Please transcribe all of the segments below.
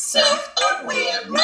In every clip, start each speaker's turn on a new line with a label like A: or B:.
A: Self-aware millennial.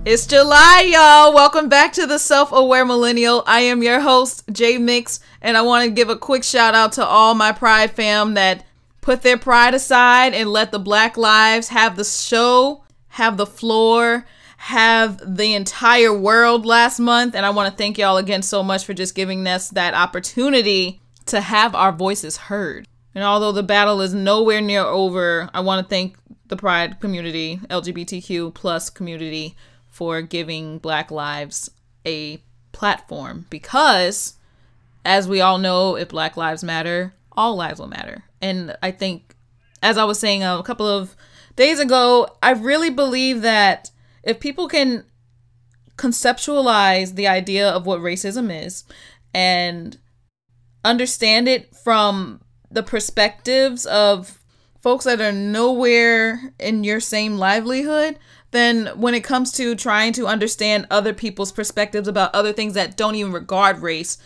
B: It's July, y'all. Welcome back to the Self-Aware Millennial. I am your host, J.Mix, and I want to give a quick shout out to all my Pride fam that put their pride aside and let the Black lives have the show, have the floor, have the entire world last month. And I want to thank y'all again so much for just giving us that opportunity to have our voices heard. And although the battle is nowhere near over, I want to thank the Pride community, LGBTQ plus community, for giving Black lives a platform, because as we all know, if Black lives matter, all lives will matter. And I think, as I was saying a couple of days ago, I really believe that if people can conceptualize the idea of what racism is and understand it from the perspectives of folks that are nowhere in your same livelihood, then when it comes to trying to understand other people's perspectives about other things that don't even regard race,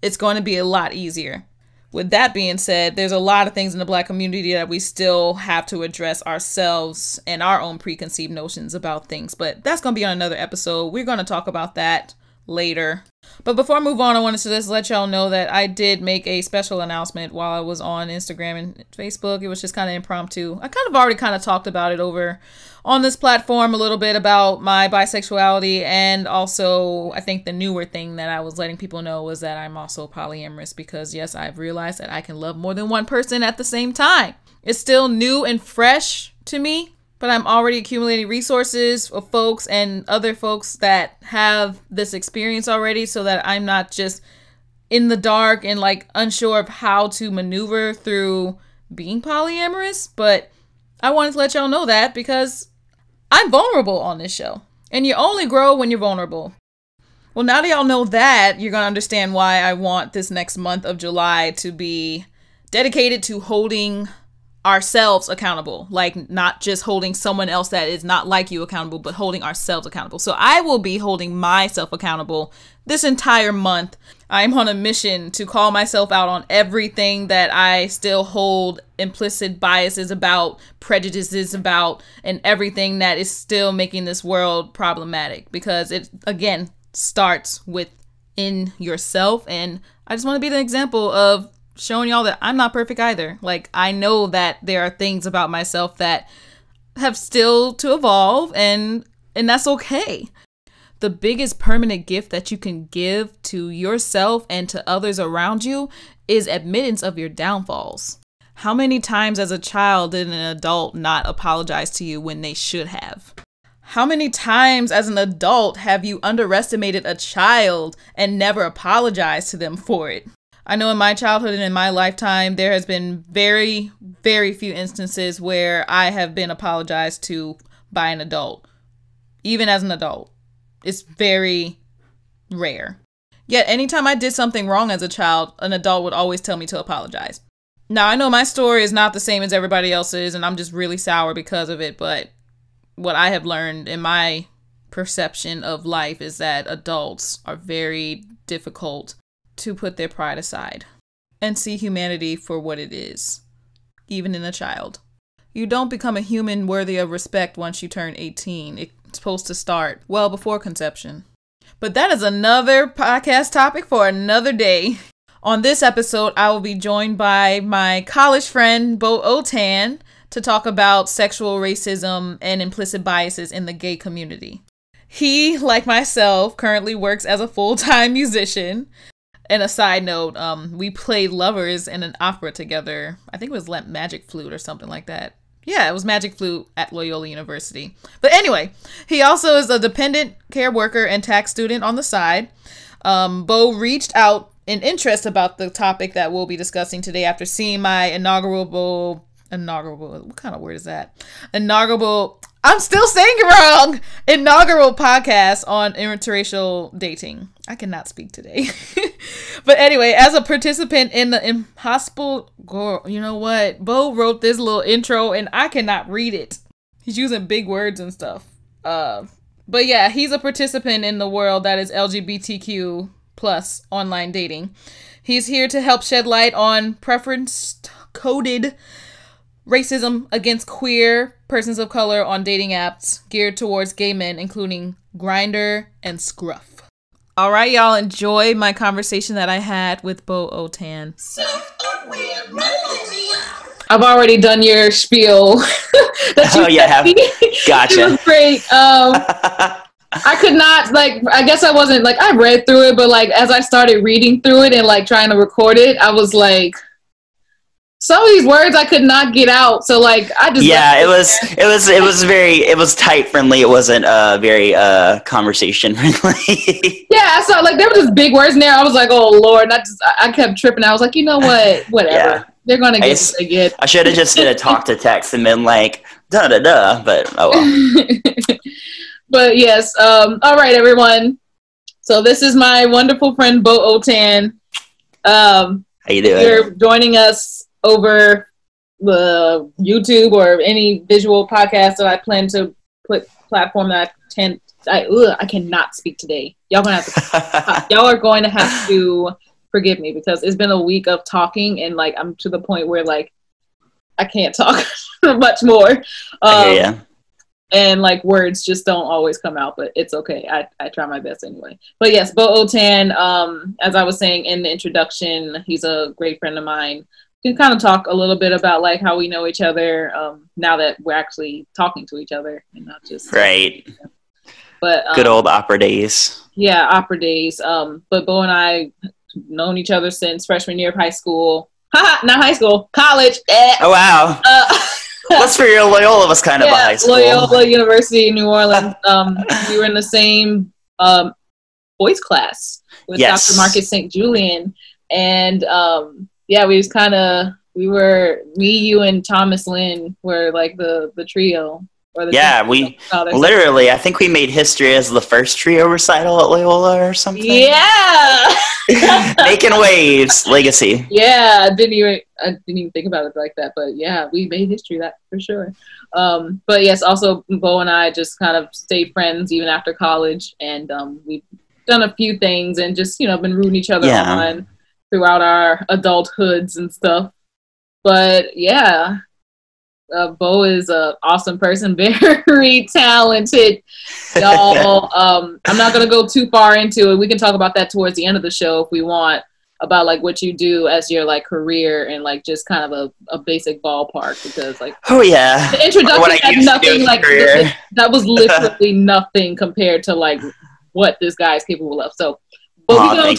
B: it's going to be a lot easier. With that being said, there's a lot of things in the Black community that we still have to address ourselves and our own preconceived notions about things. But that's going to be on another episode. We're going to talk about that later. But before I move on, I wanted to just let y'all know that I did make a special announcement while I was on Instagram and Facebook. It was just kind of impromptu. I kind of already talked about it over on this platform a little bit about my bisexuality, and also I think the newer thing that I was letting people know was that I'm also polyamorous, because yes, I've realized that I can love more than one person at the same time. It's still new and fresh to me, but I'm already accumulating resources of folks and other folks that have this experience already, so that I'm not just in the dark and unsure of how to maneuver through being polyamorous. But I wanted to let y'all know that because I'm vulnerable on this show, and you only grow when you're vulnerable. Well, now that y'all know that, you're going to understand why I want this next month of July to be dedicated to holding ourselves accountable, not just holding someone else that is not like you accountable, but holding ourselves accountable. So I will be holding myself accountable this entire month. I'm on a mission to call myself out on everything that I still hold implicit biases about, prejudices about, and everything that is still making this world problematic, because it, again, starts within yourself. And I just want to be the example of showing y'all that I'm not perfect either. I know that there are things about myself that have still to evolve, and that's okay. The biggest permanent gift that you can give to yourself and to others around you is admittance of your downfalls. How many times as a child did an adult not apologize to you when they should have? How many times as an adult have you underestimated a child and never apologized to them for it? I know in my childhood and in my lifetime, there has been very, very few instances where I have been apologized to by an adult, even as an adult. It's very rare. Yet anytime I did something wrong as a child, an adult would always tell me to apologize. Now, I know my story is not the same as everybody else's, and I'm just really sour because of it, but what I have learned in my perception of life is that adults are very difficult to put their pride aside and see humanity for what it is, even in a child. You don't become a human worthy of respect once you turn 18. It's supposed to start well before conception. But that is another podcast topic for another day. On this episode, I will be joined by my college friend, Beau Autin, to talk about sexual racism and implicit biases in the gay community. He, like myself, currently works as a full-time musician. And a side note, we played lovers in an opera together. I think it was Magic Flute or something like that. Yeah, it was Magic Flute at Loyola University. But anyway, he also is a dependent care worker and tax student on the side. Beau reached out in interest about the topic that we'll be discussing today after seeing my inaugural, what kind of word is that? I'm still saying it wrong. Inaugural podcast on interracial dating. I cannot speak today. But anyway, as a participant in the impossible, girl, you know what? Beau wrote this little intro and I cannot read it. He's using big words and stuff. But yeah, he's a participant in the world that is LGBTQ plus online dating. He's here to help shed light on preference-coded racism against queer persons of color on dating apps geared towards gay men, including Grindr and Scruff. All right, y'all, enjoy my conversation that I had with Beau Autin. I've already done your spiel.
A: Gotcha.
B: It was great. I could not, I guess I wasn't, I read through it, but, as I started reading through it and, trying to record it, I was like, some of these words I could not get out. So, I just...
A: Yeah, it was type friendly. It wasn't very conversation friendly.
B: Yeah, I saw, there were just big words in there. I was like, oh, Lord. And I kept tripping. I was like, you know what? Whatever. Yeah. They're going to get what they get.
A: I should have just did a talk to text and been like, da-da-da, but oh well.
B: But yes, all right, everyone. So this is my wonderful friend, Beau Autin.
A: How you doing?
B: You're joining us over the YouTube or any visual podcast that I plan to put platform that I cannot speak today. Y'all are going to have to forgive me because it's been a week of talking and I'm to the point where I can't talk much more.
A: I hear ya.
B: And words just don't always come out, but it's okay. I try my best anyway. But yes, Beau Autin, as I was saying in the introduction, he's a great friend of mine. We can kind of talk a little bit about how we know each other now that we're actually talking to each other and not just
A: right.
B: But
A: good old opera days.
B: Yeah, opera days. But Beau and I known each other since freshman year of high school. Not high school, college.
A: Oh wow. Let's figure Loyola was kind of a high school.
B: Loyola University in New Orleans. We were in the same voice class with Dr. Marcus St. Julian. And me, you, and Thomas Lynn were the trio.
A: We literally, I think we made history as the first trio recital at Loyola or something.
B: Yeah.
A: Making waves, legacy.
B: Yeah, I didn't even think about it like that, but yeah, we made history, that for sure. But yes, also Beau and I just kind of stayed friends even after college, and we've done a few things and just been rooting each other on throughout our adulthoods and stuff. But yeah. Beau is an awesome person, very talented, y'all. I'm not going to go too far into it. We can talk about that towards the end of the show if we want, about what you do as your career and just kind of a basic ballpark, because
A: oh yeah,
B: the introduction had nothing that was literally nothing compared to what this guy is capable of. So, but we're gonna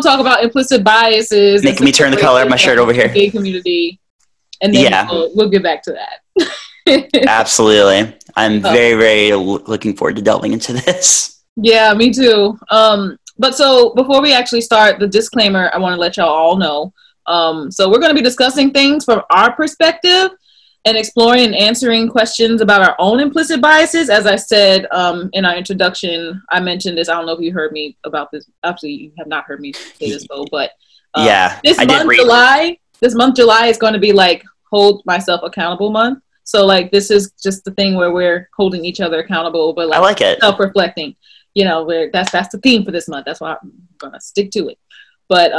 B: talk about implicit biases.
A: Making me turn the color of my shirt over here.
B: Gay community. And then we'll get back to that.
A: Absolutely. I'm very, very looking forward to delving into this.
B: Yeah, me too. But so before we actually start, the disclaimer, I want to let y'all all know. So we're going to be discussing things from our perspective and exploring and answering questions about our own implicit biases. As I said in our introduction, I mentioned this. I don't know if you heard me about this. Actually, you have not heard me say this, though. But this month, July, is going to be hold myself accountable month. So this is just the thing where we're holding each other accountable, but
A: I like it.
B: Self-reflecting. That's the theme for this month. That's why I'm going to stick to it. But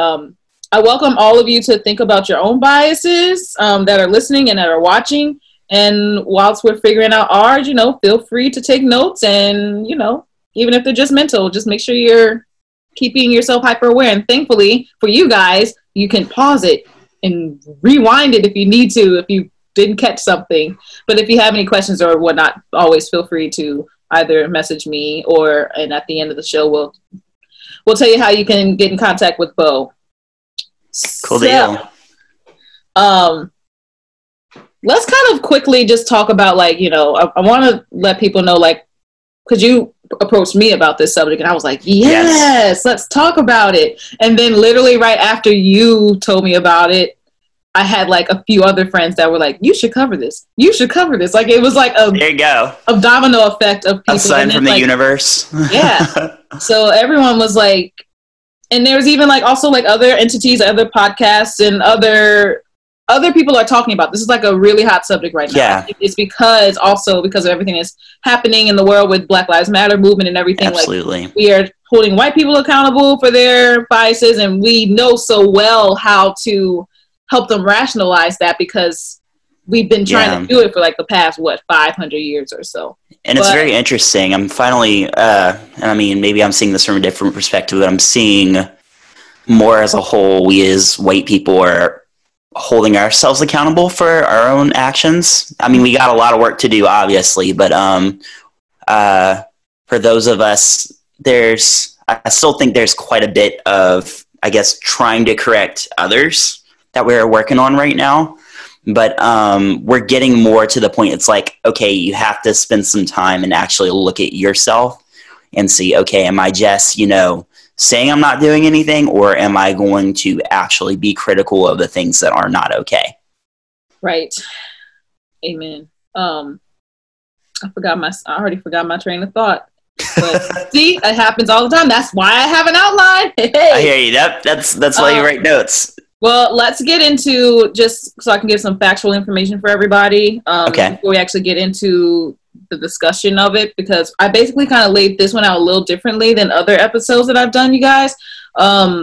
B: I welcome all of you to think about your own biases that are listening and that are watching. And whilst we're figuring out ours, feel free to take notes and, even if they're just mental, just make sure you're keeping yourself hyper aware. And thankfully for you guys, you can pause it and rewind it if you need to, if you didn't catch something. But if you have any questions or whatnot, always feel free to either message me and at the end of the show, we'll tell you how you can get in contact with Beau.
A: Cool deal.
B: Let's kind of quickly just talk about I want to let people know because you approached me about this subject and I was like, yes, let's talk about it. And then literally right after you told me about it, I had a few other friends that were like, you should cover this. You should cover this. It was
A: there you go.
B: A domino effect of people.
A: A sign from the universe.
B: Yeah. So everyone was and there was even also other entities, other podcasts and other
C: other people are talking about. This is like a really hot subject right now.
A: Yeah.
C: It's because of everything that's happening in the world with Black Lives Matter movement and everything.
A: Absolutely.
C: Like, we are holding white people accountable for their biases, and we know so well how to help them rationalize that because we've been trying to do it for like the past, 500 years or so.
A: And it's very interesting. I'm finally, I mean, maybe I'm seeing this from a different perspective, but I'm seeing more as a whole, we as white people are holding ourselves accountable for our own actions. I mean, we got a lot of work to do, obviously, but for those of us, I still think there's quite a bit of, I guess, trying to correct others that we're working on right now. But we're getting more to the point. It's like, okay, you have to spend some time and actually look at yourself and see, okay, am I just, saying I'm not doing anything, or am I going to actually be critical of the things that are not okay?
C: Right. Amen. I already forgot my train of thought. But see, it happens all the time. That's why I have an outline. Hey.
A: I hear you. That's why you write notes.
C: Well, let's get into, just so I can give some factual information for everybody.
A: Okay.
C: Before we actually get into the discussion of it, because I basically kind of laid this one out a little differently than other episodes that I've done, you guys.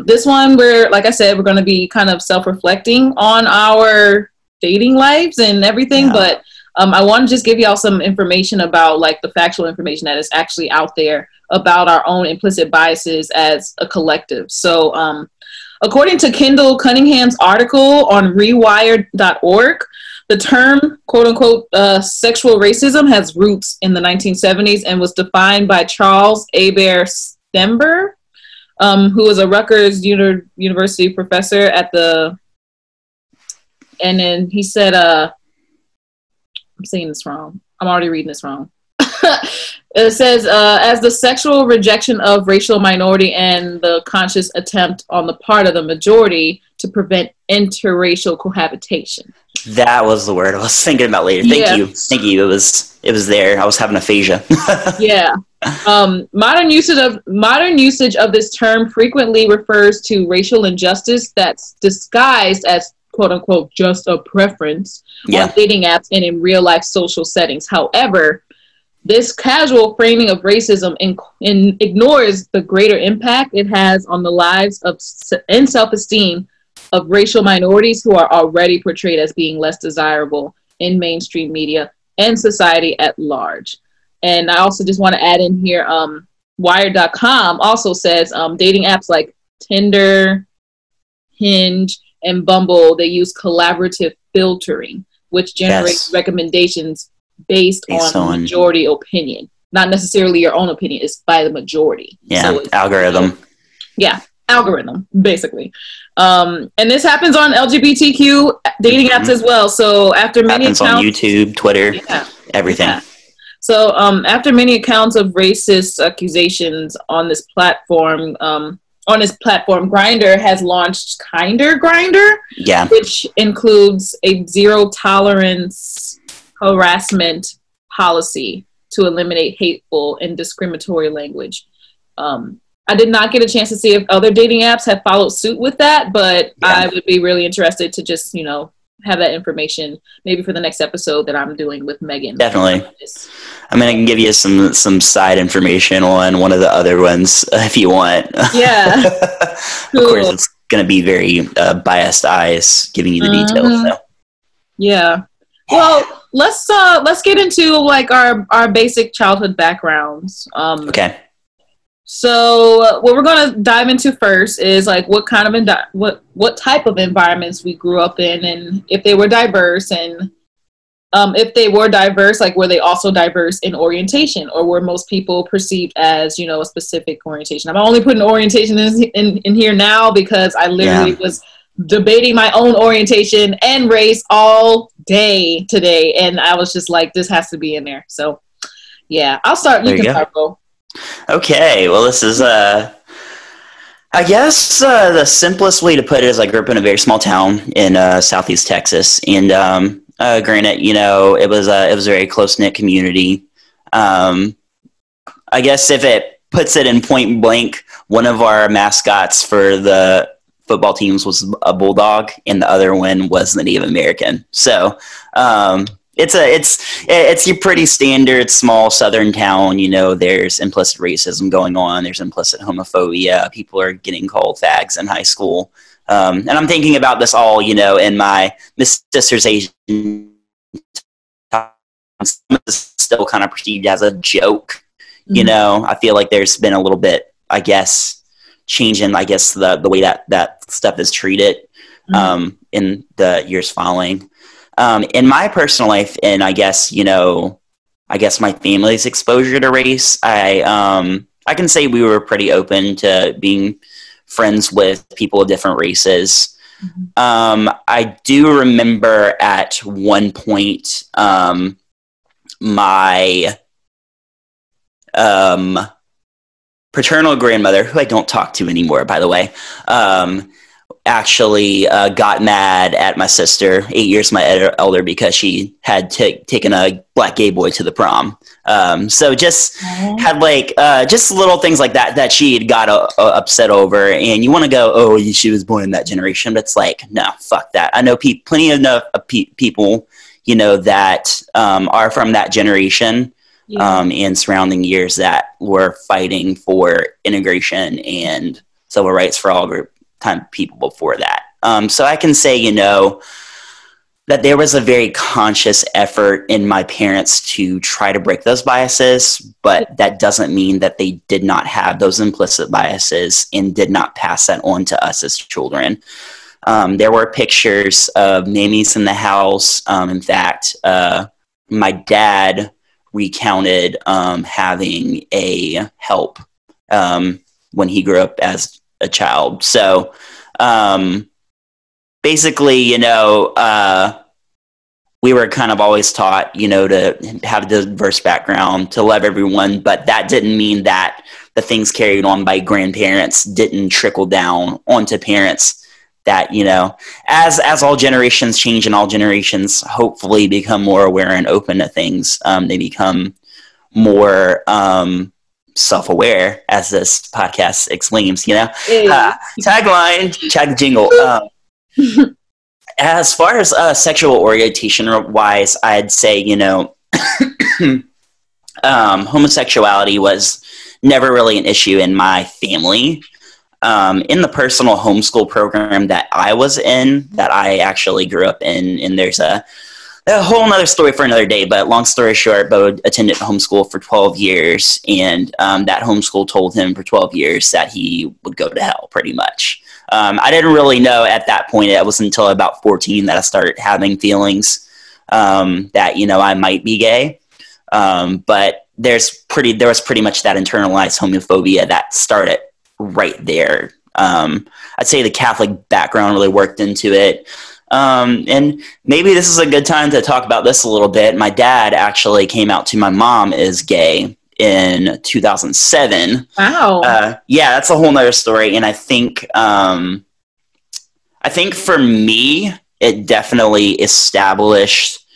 C: This one, like I said, we're going to be kind of self-reflecting on our dating lives and everything, but I want to just give y'all some information about like the factual information that is actually out there about our own implicit biases as a collective. So according to Kendall Cunningham's article on rewired.org, the term, quote unquote, sexual racism has roots in the 1970s and was defined by Charles Aber Stember, who was a Rutgers University professor and then he said, I'm saying this wrong. I'm already reading this wrong. It says, as the sexual rejection of racial minority and the conscious attempt on the part of the majority to prevent interracial cohabitation.
A: That was the word I was thinking about later. Thank you. It was there. I was having aphasia.
C: Yeah. Modern usage of this term frequently refers to racial injustice that's disguised as, quote unquote, just a preference on dating apps and in real life social settings. However, this casual framing of racism ignores the greater impact it has on the lives and self-esteem of racial minorities who are already portrayed as being less desirable in mainstream media and society at large. And I also just want to add in here, Wired.com also says dating apps like Tinder, Hinge, and Bumble, they use collaborative filtering, which generates recommendations based on majority opinion. Not necessarily your own opinion, it's by the majority.
A: Yeah, so algorithm.
C: Algorithm, basically. And this happens on LGBTQ dating apps as well. So after many accounts
A: on YouTube, Twitter, everything. Yeah.
C: So after many accounts of racist accusations on this platform, Grindr has launched Kinder Grindr, which includes a zero tolerance harassment policy to eliminate hateful and discriminatory language. I did not get a chance to see if other dating apps have followed suit with that, but I would be really interested to just, have that information maybe for the next episode that I'm doing with Megan.
A: Definitely. I mean, I can give you some side information on one of the other ones if you want.
C: Yeah.
A: Cool. Of course, it's going to be very biased eyes giving you the details. So.
C: Yeah. Well, let's get into like our basic childhood backgrounds.
A: Okay.
C: So what we're going to dive into first is like what kind of what type of environments we grew up in, and if they were diverse, and if they were diverse, like were they also diverse in orientation, or were most people perceived as a specific orientation? I'm only putting orientation in here now because I literally was debating my own orientation and race all day today, and I was just like, this has to be in there. So yeah, I'll start. You can start, Beau.
A: Okay, well, this is, I guess the simplest way to put it is I grew up in a very small town in southeast Texas, and granted, it was a very close-knit community. I guess if it puts it in point blank, one of our mascots for the football teams was a bulldog, and the other one was the Native American. So it's your pretty standard small southern town. You know, there's implicit racism going on. There's implicit homophobia. People are getting called fags in high school. And I'm thinking about this all, you know, in my Miss Sister's Asian still kind of perceived as a joke. You know, I feel like there's been a little bit, I guess, change in, I guess, the way that stuff is treated in the years following. In my personal life, and I guess, you know, I guess my family's exposure to race, I can say we were pretty open to being friends with people of different races. I do remember at one point, my paternal grandmother, who I don't talk to anymore, by the way, actually got mad at my sister, 8 years my elder, because she had taken a black gay boy to the prom. So just had like just little things like that she had got upset over. And you want to go, oh, she was born in that generation, but it's like, no, fuck that. I know plenty enough people, you know, that are from that generation. And surrounding years that were fighting for integration and civil rights for all time people before that. So I can say, you know, that there was a very conscious effort in my parents to try to break those biases, but that doesn't mean that they did not have those implicit biases and did not pass that on to us as children. There were pictures of mammies in the house. In fact, my dad recounted having a help when he grew up as a child. So basically, you know, we were kind of always taught, you know, to have a diverse background, to love everyone, but that didn't mean that the things carried on by grandparents didn't trickle down onto parents. That, you know, as all generations change and all generations hopefully become more aware and open to things, they become more self-aware, as this podcast exclaims, you know. Tagline, tag jingle. As far as sexual orientation wise, I'd say, you know, homosexuality was never really an issue in my family. In the personal homeschool program that I was in, that I actually grew up in, and there's a whole nother story for another day, but long story short, Beau attended homeschool for 12 years, and that homeschool told him for 12 years that he would go to hell, pretty much. I didn't really know at that point. It was until about 14 that I started having feelings that, you know, I might be gay. But there was pretty much that internalized homophobia that started right there. I'd say the Catholic background really worked into it. And maybe this is a good time to talk about this a little bit. My dad actually came out to my mom as gay in 2007.
C: Wow.
A: Yeah, that's a whole nother story. And I think for me, it definitely established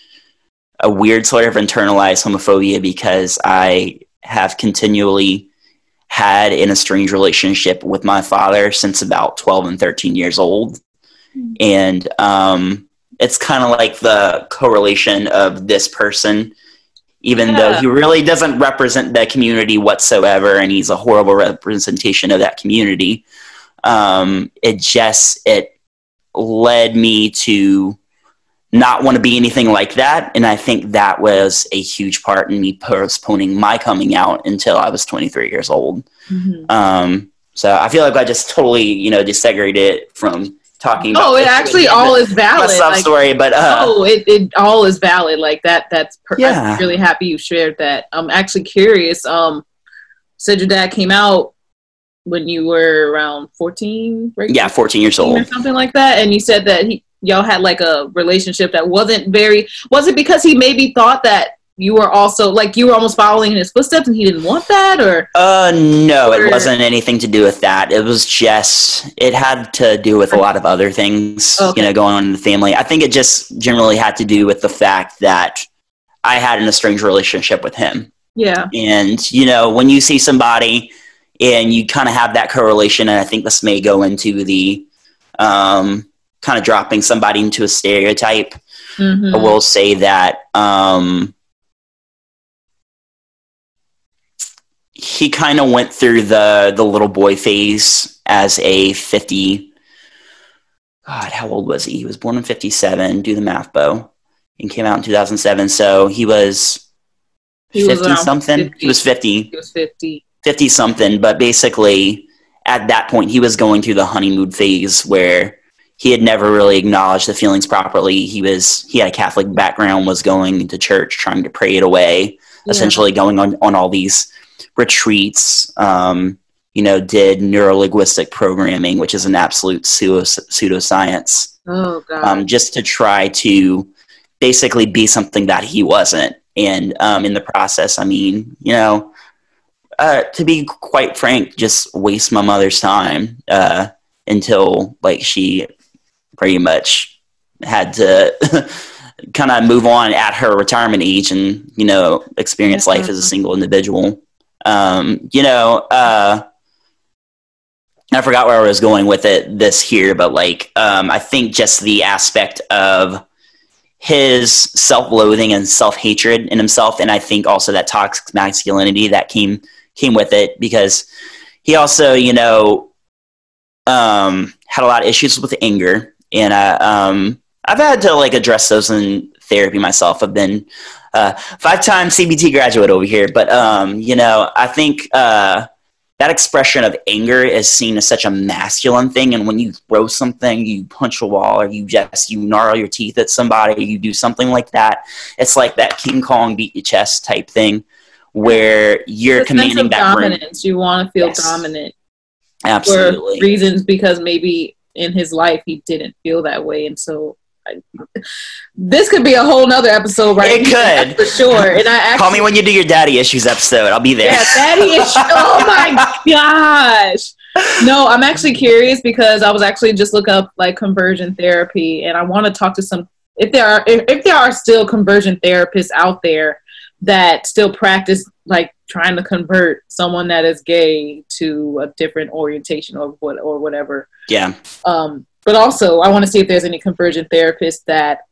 A: a weird sort of internalized homophobia, because I have continually had an estranged relationship with my father since about 12 and 13 years old. And it's kind of like the correlation of this person, even though he really doesn't represent the community whatsoever, and he's a horrible representation of that community. It led me to not want to be anything like that. And I think that was a huge part in me postponing my coming out until I was 23 years old. So I feel like I just totally, you know, desegregated it from talking about
C: it actually all is valid.
A: Like, story, but
C: it all is valid. Like that's I'm really happy you shared that. I'm actually curious. Said your dad came out when you were around 14, right?
A: Yeah, 14 years old
C: or something like that. And you said that y'all had like a relationship that was it because he maybe thought that you were also like you were almost following in his footsteps and he didn't want that, or
A: no, it wasn't anything to do with that. It was just, it had to do with a lot of other things, you know, going on in the family. I think it just generally had to do with the fact that I had an estranged relationship with him.
C: Yeah.
A: And, you know, when you see somebody and you kind of have that correlation, and I think this may go into the kind of dropping somebody into a stereotype.
C: Mm-hmm.
A: I will say that he kind of went through the little boy phase as a 50. God, how old was he? He was born in 57. Do the math, Beau. And came out in 2007. So he was 50 something.
C: 50.
A: He was 50.
C: He was 50.
A: 50 something. But basically, at that point, he was going through the honeymoon phase where he had never really acknowledged the feelings properly. He had a Catholic background, was going to church, trying to pray it away, essentially going on all these retreats, did neurolinguistic programming, which is an absolute pseudoscience.
C: Oh, God.
A: Just to try to basically be something that he wasn't. And in the process, I mean, to be quite frank, just waste my mother's time until like she pretty much had to kind of move on at her retirement age and, experience life as a single individual. I forgot where I was going with but like, I think just the aspect of his self-loathing and self-hatred in himself. And I think also that toxic masculinity that came with it, because he also, had a lot of issues with anger. And I've had to like address those in therapy myself. I've been 5-time CBT graduate over here, but I think that expression of anger is seen as such a masculine thing. And when you throw something, you punch a wall, or you gnarl your teeth at somebody, you do something like that. It's like that King Kong beat your chest type thing, where you're commanding that
C: dominance. You want to feel dominant.
A: Absolutely.
C: For reasons, because maybe in his life he didn't feel that way, and so this could be a whole nother episode, right?
A: It could,
C: for sure. And call
A: me when you do your daddy issues episode. I'll be there.
C: Yeah, daddy issues. Oh my gosh. No, I'm actually curious because I was actually just looking up like conversion therapy, and I want to talk to some if there are still conversion therapists out there that still practice like trying to convert someone that is gay to a different orientation or whatever.
A: Yeah.
C: But also I want to see if there's any conversion therapists that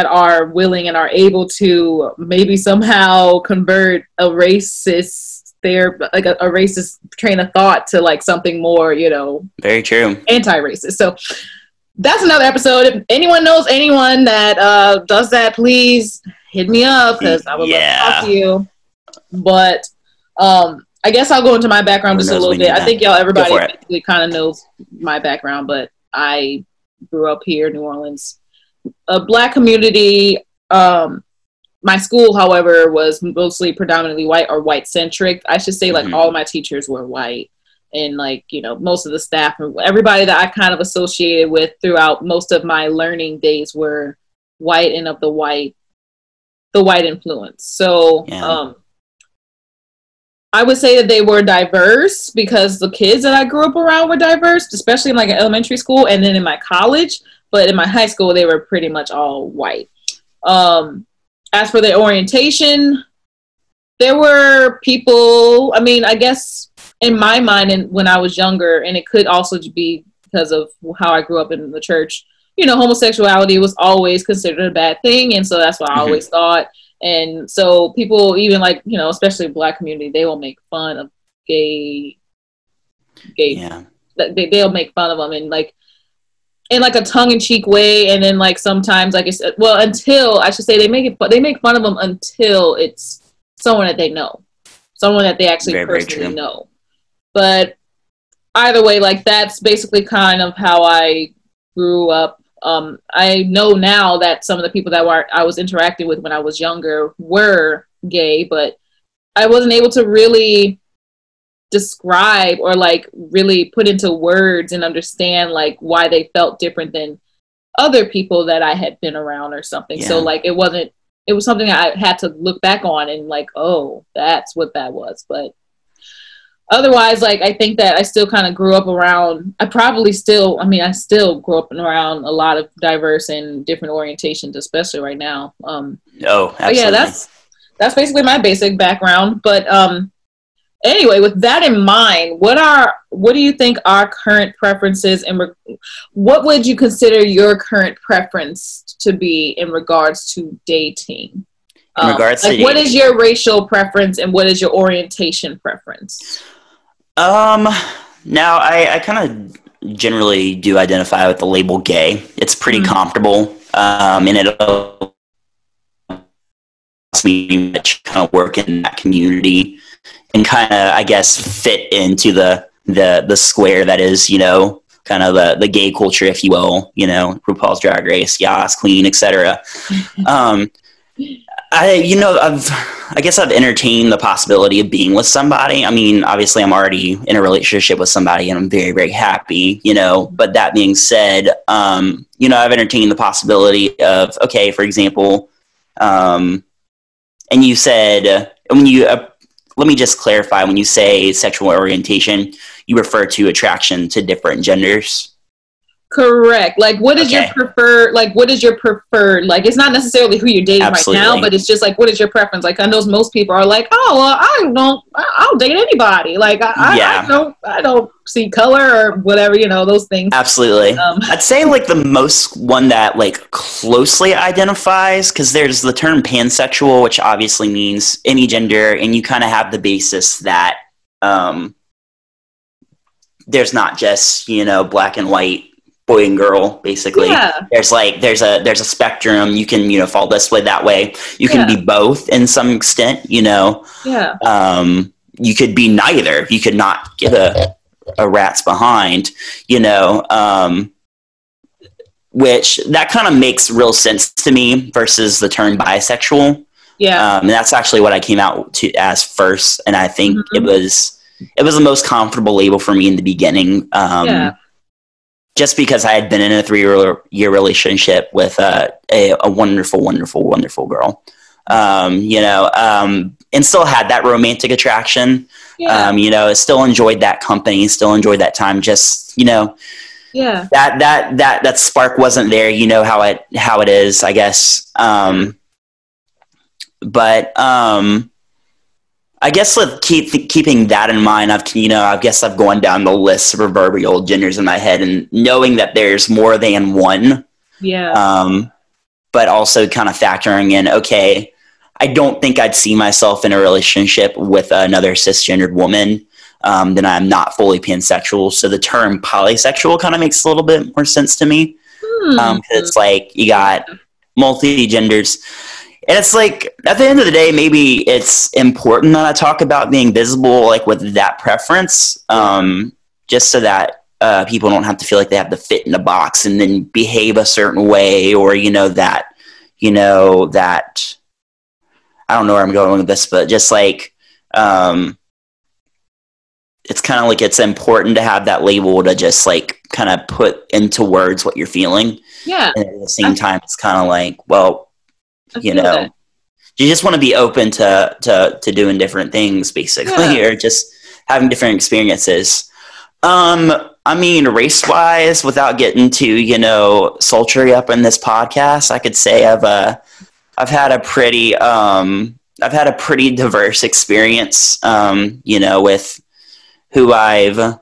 C: are willing and are able to maybe somehow convert a racist a racist train of thought to like something more,
A: very true,
C: anti-racist. So that's another episode. If anyone knows anyone that does that, please hit me up, because I would love to talk to you. But I guess I'll go into my background just a little bit. I think everybody basically kind of knows my background, but I grew up here in New Orleans, a Black community. My school, however, was mostly predominantly white or white centric. I should say, like all my teachers were white, and like most of the staff and everybody that I kind of associated with throughout most of my learning days were white and of the white influence. So I would say that they were diverse because the kids that I grew up around were diverse, especially in like an elementary school and then in my college. But in my high school, they were pretty much all white. As for their orientation, there were people, I mean, I guess in my mind, and when I was younger, and it could also be because of how I grew up in the church, homosexuality was always considered a bad thing. And so that's what I always thought. And so people, even like, especially Black community, they will make fun of gay. Yeah. They'll make fun of them in like a tongue-in-cheek way. And then like sometimes, like I said, well, until I should say they make fun of them until it's someone that they know, someone that they actually personally know. But either way, like that's basically kind of how I grew up. I know now that some of the people that I was interacting with when I was younger were gay, but I wasn't able to really describe or like really put into words and understand like why they felt different than other people that I had been around or something. Yeah. So like it was something I had to look back on and like, oh, that's what that was. But otherwise, like, I think that I still kind of grew up around, I still grew up around a lot of diverse and different orientations, especially right now.
A: Absolutely.
C: But yeah, that's basically my basic background. But anyway, with that in mind, what do you think our current preferences and what would you consider your current preference to be in regards to dating?
A: In regards to
C: what is your racial preference and what is your orientation preference?
A: Now I kind of generally do identify with the label gay. It's pretty comfortable, and it allows me to kind of work in that community and kind of, I guess, fit into the square that is, you know, kind of the gay culture, if you will, you know, RuPaul's Drag Race, Yas, Queen, etc. I guess I've entertained the possibility of being with somebody. I mean, obviously I'm already in a relationship with somebody and I'm very, very happy, you know, but that being said, you know, I've entertained the possibility of, okay, for example, and you said, when you, let me just clarify, when you say sexual orientation, you refer to attraction to different genders.
C: Correct. Like, what is your preferred, like, it's not necessarily who you're dating right now, but it's just like, what is your preference? Like, I know most people are like, oh, well, I'll date anybody. Like, I don't see color or whatever, you know, those things.
A: Absolutely. I'd say like the most one that like closely identifies, because there's the term pansexual, which obviously means any gender, and you kind of have the basis that there's not just, you know, black and white, boy and girl, basically. Yeah. There's a spectrum. You can, you know, fall this way, that way. You can be both in some extent, you know.
C: Yeah.
A: You could be neither. You could not give a rat's behind, you know. Which that kind of makes real sense to me versus the term bisexual.
C: Yeah.
A: And that's actually what I came out to as first, and I think it was the most comfortable label for me in the beginning. Just because I had been in a 3-year relationship with a wonderful, wonderful, wonderful girl, you know, and still had that romantic attraction. Yeah. You know, still enjoyed that company, still enjoyed that time. Just, you know, that spark wasn't there. You know how it is, I guess. But I guess with keeping that in mind, I guess I've gone down the list of proverbial genders in my head, and knowing that there's more than one.
C: Yeah.
A: But also kind of factoring in, okay, I don't think I'd see myself in a relationship with another cisgendered woman. Then I'm not fully pansexual. So the term polysexual kind of makes a little bit more sense to me. 'Cause it's like you got multi-genders. And it's like, at the end of the day, maybe it's important that I talk about being visible, like with that preference, just so that people don't have to feel like they have to fit in a box and then behave a certain way, or, that, I don't know where I'm going with this, but just like, it's kind of like it's important to have that label to just like kind of put into words what you're feeling.
C: Yeah.
A: And at the same time, it's kind of like, well, you just want to be open to doing different things, basically, or just having different experiences. I mean, race-wise, without getting too, sultry up in this podcast, I could say I've had a pretty diverse experience, with who I've, had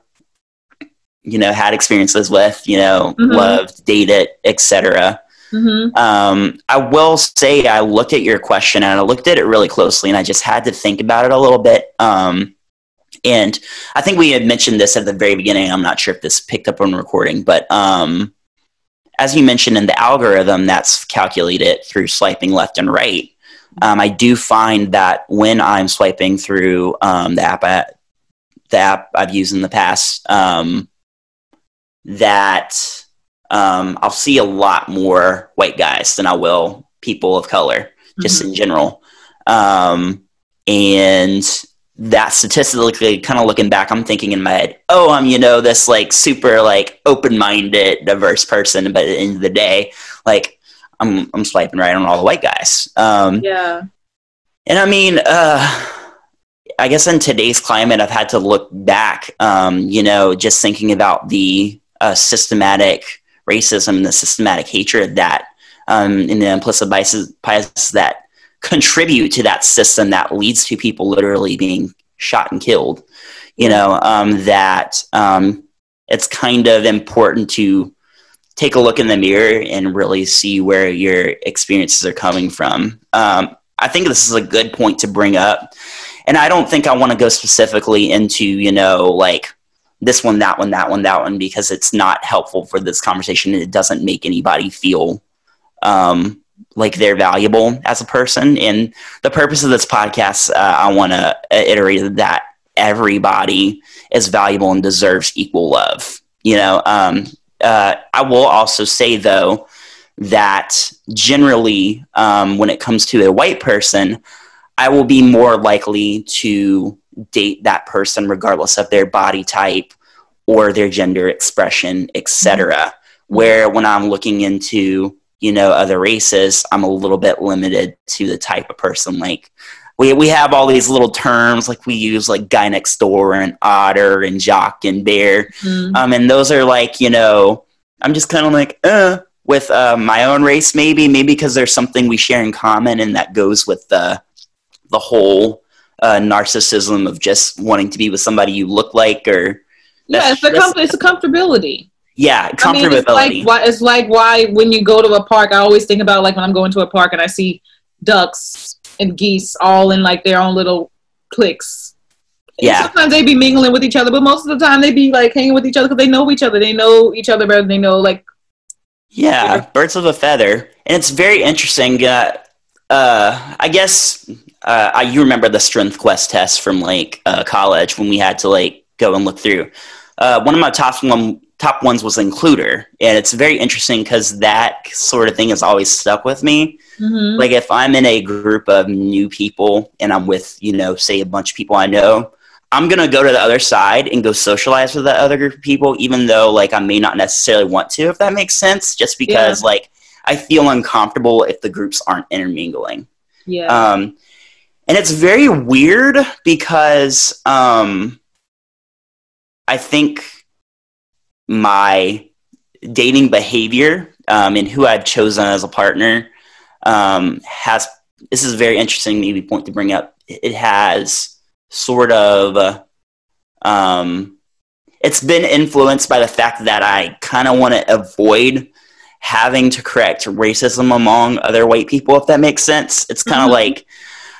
A: experiences with, loved, dated, etc. I will say I looked at your question and I looked at it really closely, and I just had to think about it a little bit. And I think we had mentioned this at the very beginning. I'm not sure if this picked up on recording, but as you mentioned in the algorithm that's calculated through swiping left and right, I do find that when I'm swiping through the app I've used in the past, that I'll see a lot more white guys than I will people of color, just in general. And that statistically, kind of looking back, I'm thinking in my head, oh, I'm, this like super like open-minded, diverse person, but at the end of the day, like I'm swiping right on all the white guys. And I mean, I guess in today's climate, I've had to look back, just thinking about the systematic racism and the systematic hatred that and the implicit biases that contribute to that system that leads to people literally being shot and killed. You know, that it's kind of important to take a look in the mirror and really see where your experiences are coming from. I think this is a good point to bring up. And I don't think I want to go specifically into, you know, like this one, that one, that one, that one, because it's not helpful for this conversation. It doesn't make anybody feel like they're valuable as a person. And the purpose of this podcast, I want to iterate that everybody is valuable and deserves equal love. You know, I will also say, though, that generally when it comes to a white person, I will be more likely to date that person regardless of their body type or their gender expression, etc. Mm-hmm. Where when I'm looking into, you know, other races, I'm a little bit limited to the type of person. Like we have all these little terms like we use, like guy next door and otter and jock and bear. Mm-hmm. And those are like, you know, I'm just kind of like, with my own race, maybe because there's something we share in common, and that goes with the whole narcissism of just wanting to be with somebody you look like, or
C: it's a comfortability.
A: Yeah, comfortability.
C: I mean, it's like why when you go to a park, I always think about like when I'm going to a park and I see ducks and geese all in like their own little cliques. Yeah. And sometimes they be mingling with each other, but most of the time they be like hanging with each other because they know each other. They know each other better than they know, like.
A: Yeah, birds of a feather. And it's very interesting. I guess you remember the Strength Quest test from like college when we had to like go and look through. One of my top ones was includer, and it's very interesting because that sort of thing has always stuck with me. Mm-hmm. Like if I'm in a group of new people and I'm with, you know, say a bunch of people I know, I'm gonna go to the other side and go socialize with the other group of people, even though like I may not necessarily want to, if that makes sense, just because like I feel uncomfortable if the groups aren't intermingling. Yeah. And it's very weird because I think my dating behavior and who I've chosen as a partner this is very interesting, maybe point to bring up. It has sort of it's been influenced by the fact that I kind of want to avoid having to correct racism among other white people, if that makes sense. It's kind of like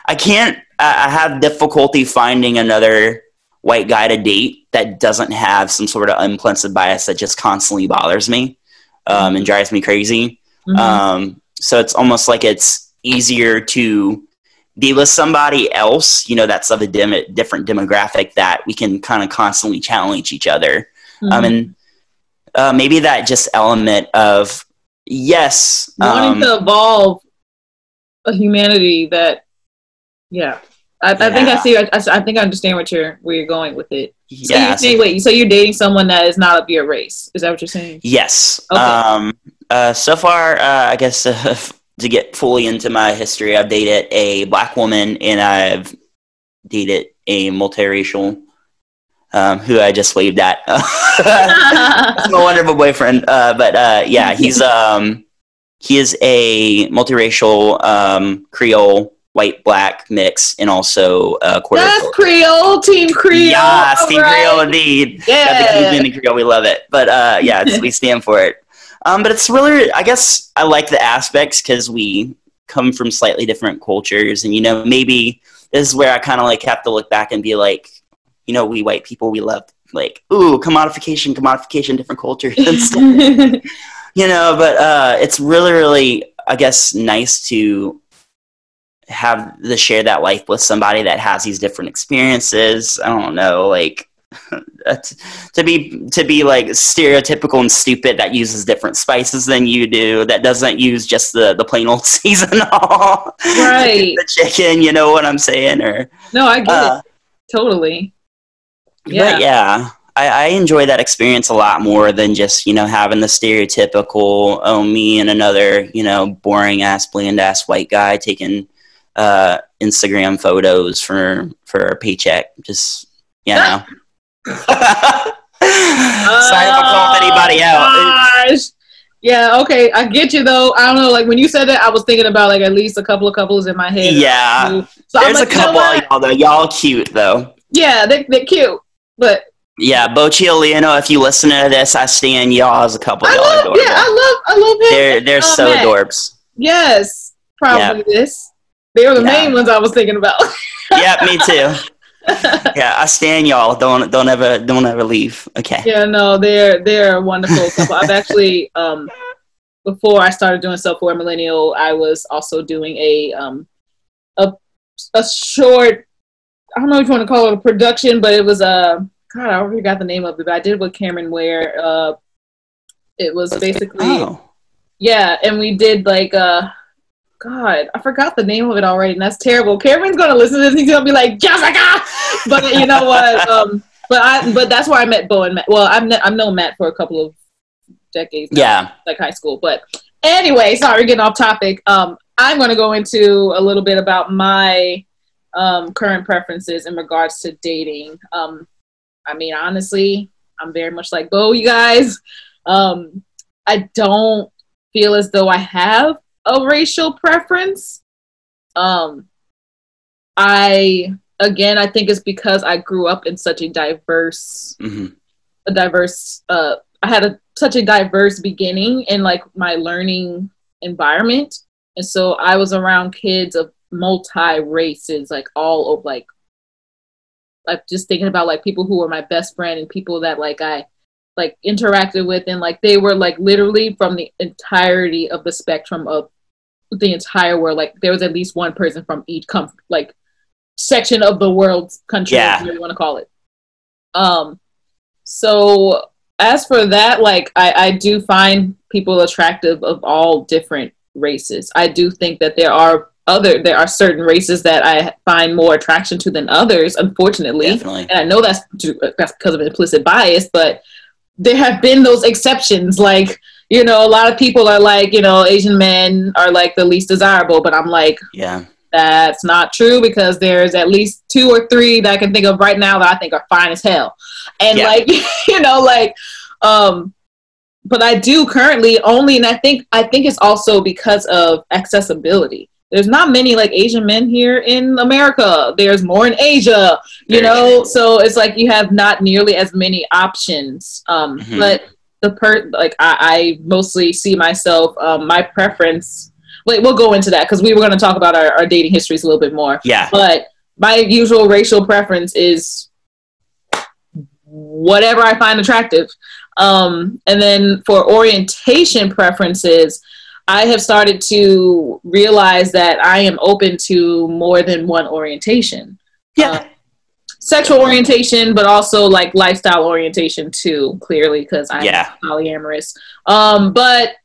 A: I have difficulty finding another white guy to date that doesn't have some sort of implicit bias that just constantly bothers me and drives me crazy. Mm-hmm. So it's almost like it's easier to be with somebody else, you know, that's of a different demographic that we can kind of constantly challenge each other. Mm-hmm. And maybe that just element of,
C: wanting to evolve a humanity that, I think I see. I think I understand where you're going with it. So you're saying, so you're dating someone that is not of your race? Is that what you're saying?
A: Yes. Okay. So far, I guess to get fully into my history, I've dated a black woman and I've dated a multiracial who I just waved at. That's my wonderful boyfriend. But he is a multiracial Creole, white, black mix, and also quarter.
C: That's Creole, Team Creole.
A: Yes, Team Creole indeed. Yeah. Got the Canadian Creole, we love it. But we stand for it. But it's really, I guess I like the aspects because we come from slightly different cultures. And, you know, maybe this is where I kind of like have to look back and be like, you know, we white people, we love like, ooh, commodification, different cultures and stuff. You know, but it's really, really, I guess, nice to share that life with somebody that has these different experiences. I don't know, like to be like stereotypical and stupid, that uses different spices than you do, that doesn't use just the plain old seasonal, right? The chicken, you know what I'm saying? Or
C: no, I get it totally.
A: Yeah, but yeah, I enjoy that experience a lot more than just, you know, having the stereotypical me and another, you know, boring ass, bland ass white guy taking Instagram photos for a paycheck. Just, you know. Sorry if I called anybody out.
C: Gosh. Yeah, okay, I get you though. I don't know, like when you said that, I was thinking about like at least a couple of couples in my head.
A: Yeah,
C: so
A: there's a couple of y'all though. Y'all cute though.
C: Yeah, they're cute, but
A: yeah, Beau Autin, if you listen to this, I stand y'all as a couple. Y'all
C: I
A: adorable.
C: Yeah, I love him.
A: They're so
C: Matt.
A: adorbs.
C: Yes, probably
A: Yep.
C: this. They were the main ones I was thinking about.
A: Yeah, me too. Yeah, I stand y'all. Don't ever leave. Okay.
C: Yeah, no, they're a wonderful couple. I've actually before I started doing Self Aware Millennial, I was also doing a short, I don't know if you want to call it a production, but it was a God, I already got the name of it, but I did with Cameron where it was basically yeah, and we did like God, I forgot the name of it already, and that's terrible. Cameron's gonna listen to this, he's gonna be like, Jessica! But you know what? But that's where I met Beau and Matt. Well, I've known Matt for a couple of decades now,
A: yeah,
C: like high school. But anyway, sorry, getting off topic. I'm gonna go into a little bit about my current preferences in regards to dating. I mean, honestly, I'm very much like Beau, you guys. I don't feel as though I have a racial preference. I think it's because I grew up in such a diverse, I had such a diverse beginning in like my learning environment. And so I was around kids of multi races, like all over, like just thinking about like people who were my best friend and people that like I like interacted with, and like they were like literally from the entirety of the spectrum of the entire world. Like there was at least one person from each like section of the world's country, whatever you want to call it. So as for that, like I do find people attractive of all different races. I do think that there are certain races that I find more attraction to than others, unfortunately.
A: Definitely.
C: And I know that's because of implicit bias, but there have been those exceptions. Like, you know, a lot of people are like, you know, Asian men are like the least desirable, but I'm like,
A: yeah,
C: that's not true, because there's at least 2 or 3 that I can think of right now that I think are fine as hell. And like, you know, like, but I do currently only, and I think it's also because of accessibility. There's not many like Asian men here in America. There's more in Asia, you know? So it's like you have not nearly as many options. But I mostly see myself, my preference, like we'll go into that because we were going to talk about our dating histories a little bit more.
A: Yeah.
C: But my usual racial preference is whatever I find attractive. And then for orientation preferences, I have started to realize that I am open to more than one orientation.
A: Yeah.
C: Sexual orientation, but also like lifestyle orientation too, clearly, because I'm polyamorous. But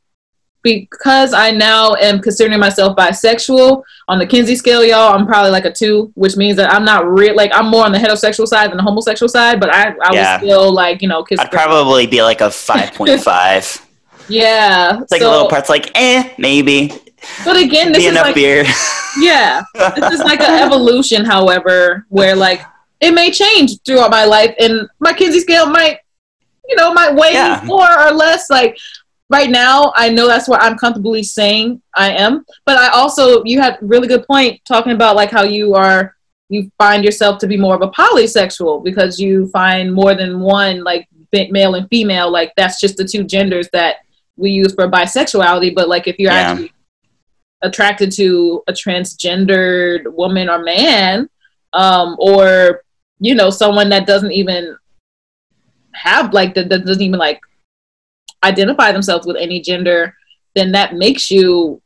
C: because I now am considering myself bisexual, on the Kinsey scale, y'all, I'm probably like a 2, which means that I'm not like I'm more on the heterosexual side than the homosexual side, but I was still like, you know,
A: I'd probably be like a 5.5.
C: Yeah.
A: It's like a little part's like, maybe.
C: But again, this is like
A: beer.
C: Yeah. This is like an evolution, however, where like it may change throughout my life, and my Kinsey scale might weigh more or less. Like right now, I know that's what I'm comfortably saying I am. But I also, you had a really good point talking about like how you find yourself to be more of a polysexual because you find more than one, like male and female. Like that's just the 2 genders that we use for bisexuality. But like if you're actually attracted to a transgendered woman or man, or you know, someone that doesn't even have like that doesn't even like identify themselves with any gender, then that makes you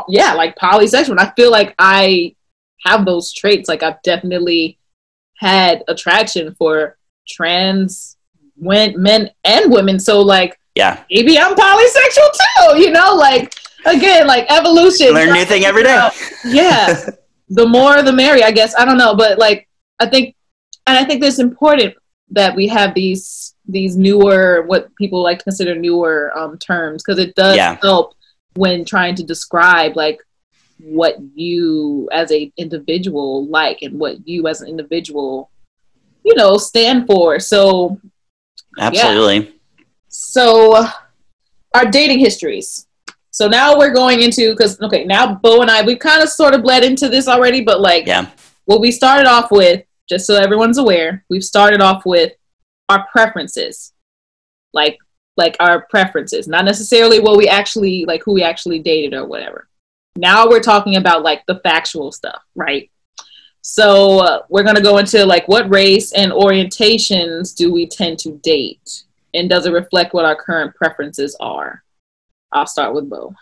C: like polysexual. And I feel like I have those traits. Like I've definitely had attraction for trans men and women. So like maybe I'm polysexual too, you know, like again, like evolution.
A: Learn a new thing every day.
C: Yeah. The more the merrier, I guess. I don't know. But like I think it's important that we have these newer, what people like to consider newer terms, because it does help when trying to describe like what you as a individual like and what you as an individual, you know, stand for. So
A: absolutely.
C: So our dating histories. So now we're going into, because now Beau and I, we've kind of sort of bled into this already, but like what we started off with just so everyone's aware, we've started off with our preferences, like our preferences, not necessarily what we actually, like who we actually dated or whatever. Now we're talking about like the factual stuff, right? So we're going to go into like what race and orientations do we tend to date? And does it reflect what our current preferences are? I'll start with Beau.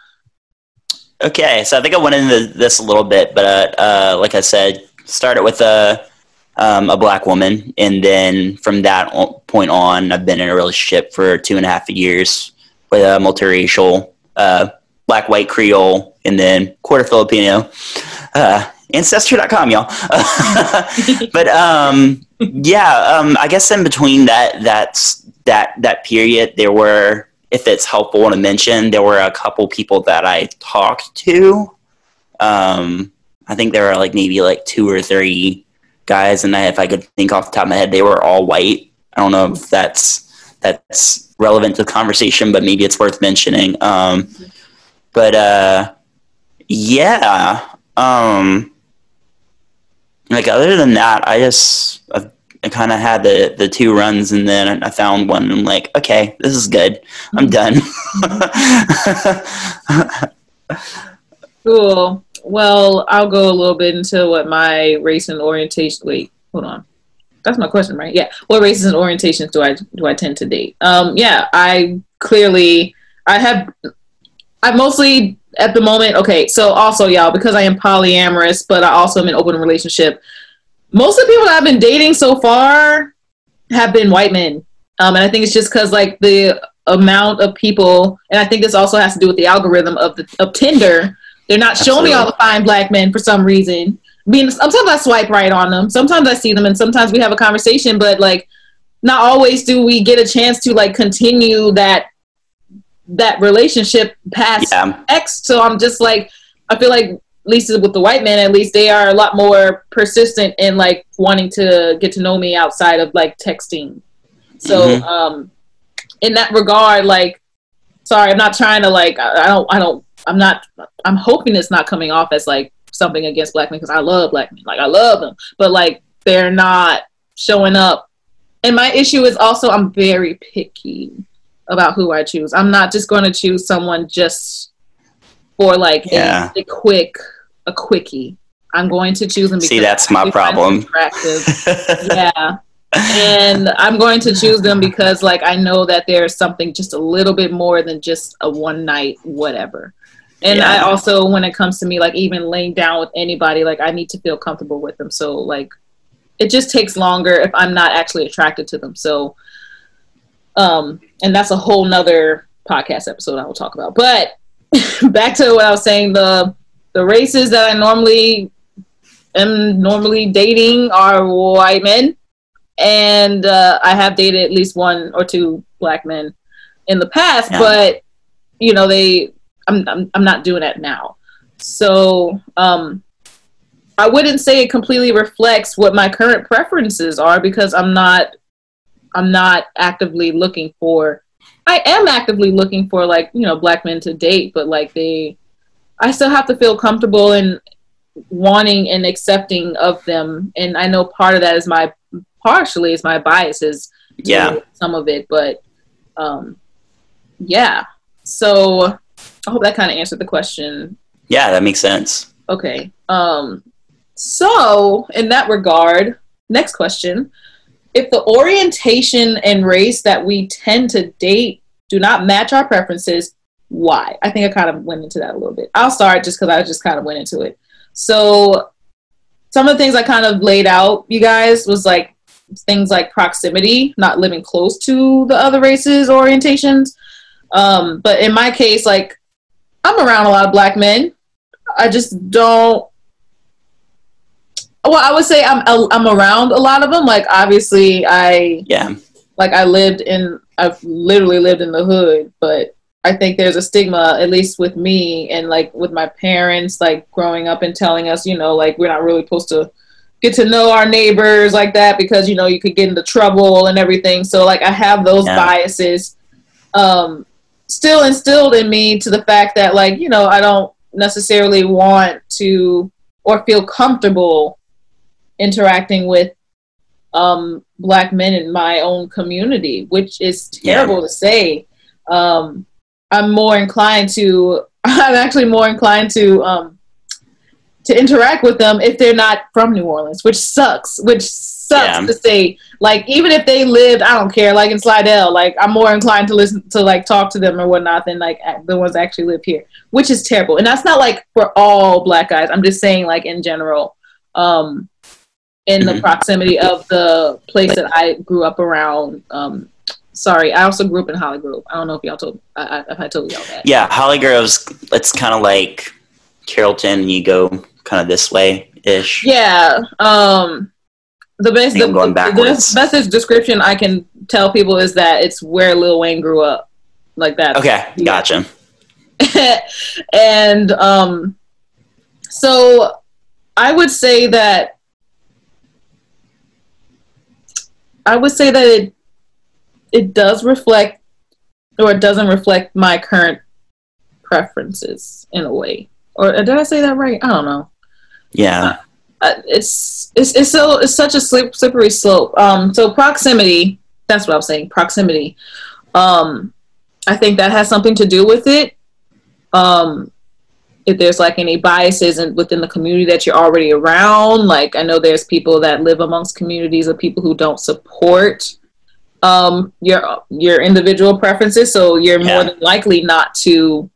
A: Okay, so I think I went into this a little bit, but like I said, started with a black woman, and then from that point on, I've been in a relationship for 2.5 years with a multiracial, black, white, Creole, and then quarter Filipino. Ancestry.com, y'all. But I guess in between that period, there were, if it's helpful to mention, there were a couple people that I talked to. I think there were like maybe like 2 or 3 guys, and if I could think off the top of my head, they were all white. I don't know if that's relevant to the conversation, but maybe it's worth mentioning. Like other than that, I kind of had the 2 runs, and then I found one, and I'm like, okay, this is good. I'm done.
C: Cool. Well, I'll go a little bit into what my race and orientation. Wait, hold on. That's my question, right? Yeah. What races and orientations do I tend to date? I mostly at the moment. Okay, so also y'all, because I am polyamorous, but I also am in an open relationship. Most of the people that I've been dating so far have been white men, and I think it's just because like the amount of people, and I think this also has to do with the algorithm of Tinder. They're not showing me all the fine black men for some reason. I mean, sometimes I swipe right on them. Sometimes I see them, and sometimes we have a conversation. But like, not always do we get a chance to like continue that relationship past X. So I'm just like, I feel like at least with the white men, at least they are a lot more persistent in like wanting to get to know me outside of like texting. So in that regard, like, sorry, I'm not trying to like, I'm hoping it's not coming off as like something against black men, because I love black men, like I love them, but like they're not showing up. And my issue is also I'm very picky about who I choose. I'm not just going to choose someone just for like a quickie. I'm going to choose them because
A: that's my problem.
C: Attractive. Yeah. And I'm going to choose them because like I know that there's something just a little bit more than just a one night whatever. And I also, when it comes to me, like even laying down with anybody, like I need to feel comfortable with them. So like it just takes longer if I'm not actually attracted to them. So and that's a whole nother podcast episode I will talk about. But back to what I was saying, the races that I am normally dating are white men. And I have dated at least 1 or 2 black men in the past, but you know, I'm not doing that now. So I wouldn't say it completely reflects what my current preferences are, because I'm not actively looking for. I am actively looking for like, you know, black men to date, but like I still have to feel comfortable in wanting and accepting of them. And I know part of that is partially is my biases. Some of it, but so I hope that kind of answered the question.
A: Yeah, that makes sense.
C: Okay. So in that regard, next question. If the orientation and race that we tend to date do not match our preferences, why? I think I kind of went into that a little bit. I'll start just because I just kind of went into it. So some of the things I kind of laid out, you guys, was like things like proximity, not living close to the other races' orientations. But in my case, like, I'm around a lot of black men. I just don't. Well, I would say I'm around a lot of them. Like, obviously, I've literally lived in the hood, but I think there's a stigma, at least with me and like with my parents, like growing up and telling us, you know, like we're not really supposed to get to know our neighbors like that because, you know, you could get into trouble and everything. So like I have those biases still instilled in me, to the fact that like, you know, I don't necessarily want to or feel comfortable interacting with Black men in my own community, which is terrible to say. I'm actually more inclined to interact with them if they're not from New Orleans, which sucks to say. Like, even if they lived, I don't care, like in Slidell, like I'm more inclined to listen to, like, talk to them or whatnot than like the ones that actually live here, which is terrible. And that's not like for all Black guys. I'm just saying, like, in general, in the proximity of the place that I grew up around. Sorry, I also grew up in Holly Grove. I don't know if y'all told, if I told y'all that.
A: Yeah, Holly Grove's, it's kind of like Carrollton, and you go kind of this way-ish.
C: Yeah. The best description I can tell people is that it's where Lil Wayne grew up. Like that.
A: Okay, gotcha.
C: And so I would say that it does reflect, or it doesn't reflect, my current preferences in a way. Or did I say that right? I don't know.
A: Yeah.
C: It's such a slippery slope. So proximity, that's what I was saying. Proximity. I think that has something to do with it. If there's like any biases within the community that you're already around, like I know there's people that live amongst communities of people who don't support your individual preferences, so you're more than likely not to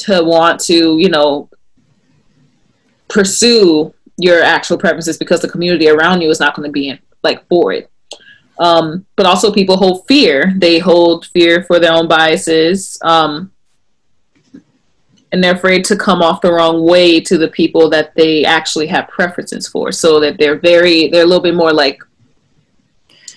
C: want to, you know, pursue your actual preferences because the community around you is not going to be for it. But also people hold fear. They hold fear for their own biases. And they're afraid to come off the wrong way to the people that they actually have preferences for. So that they're a little bit more like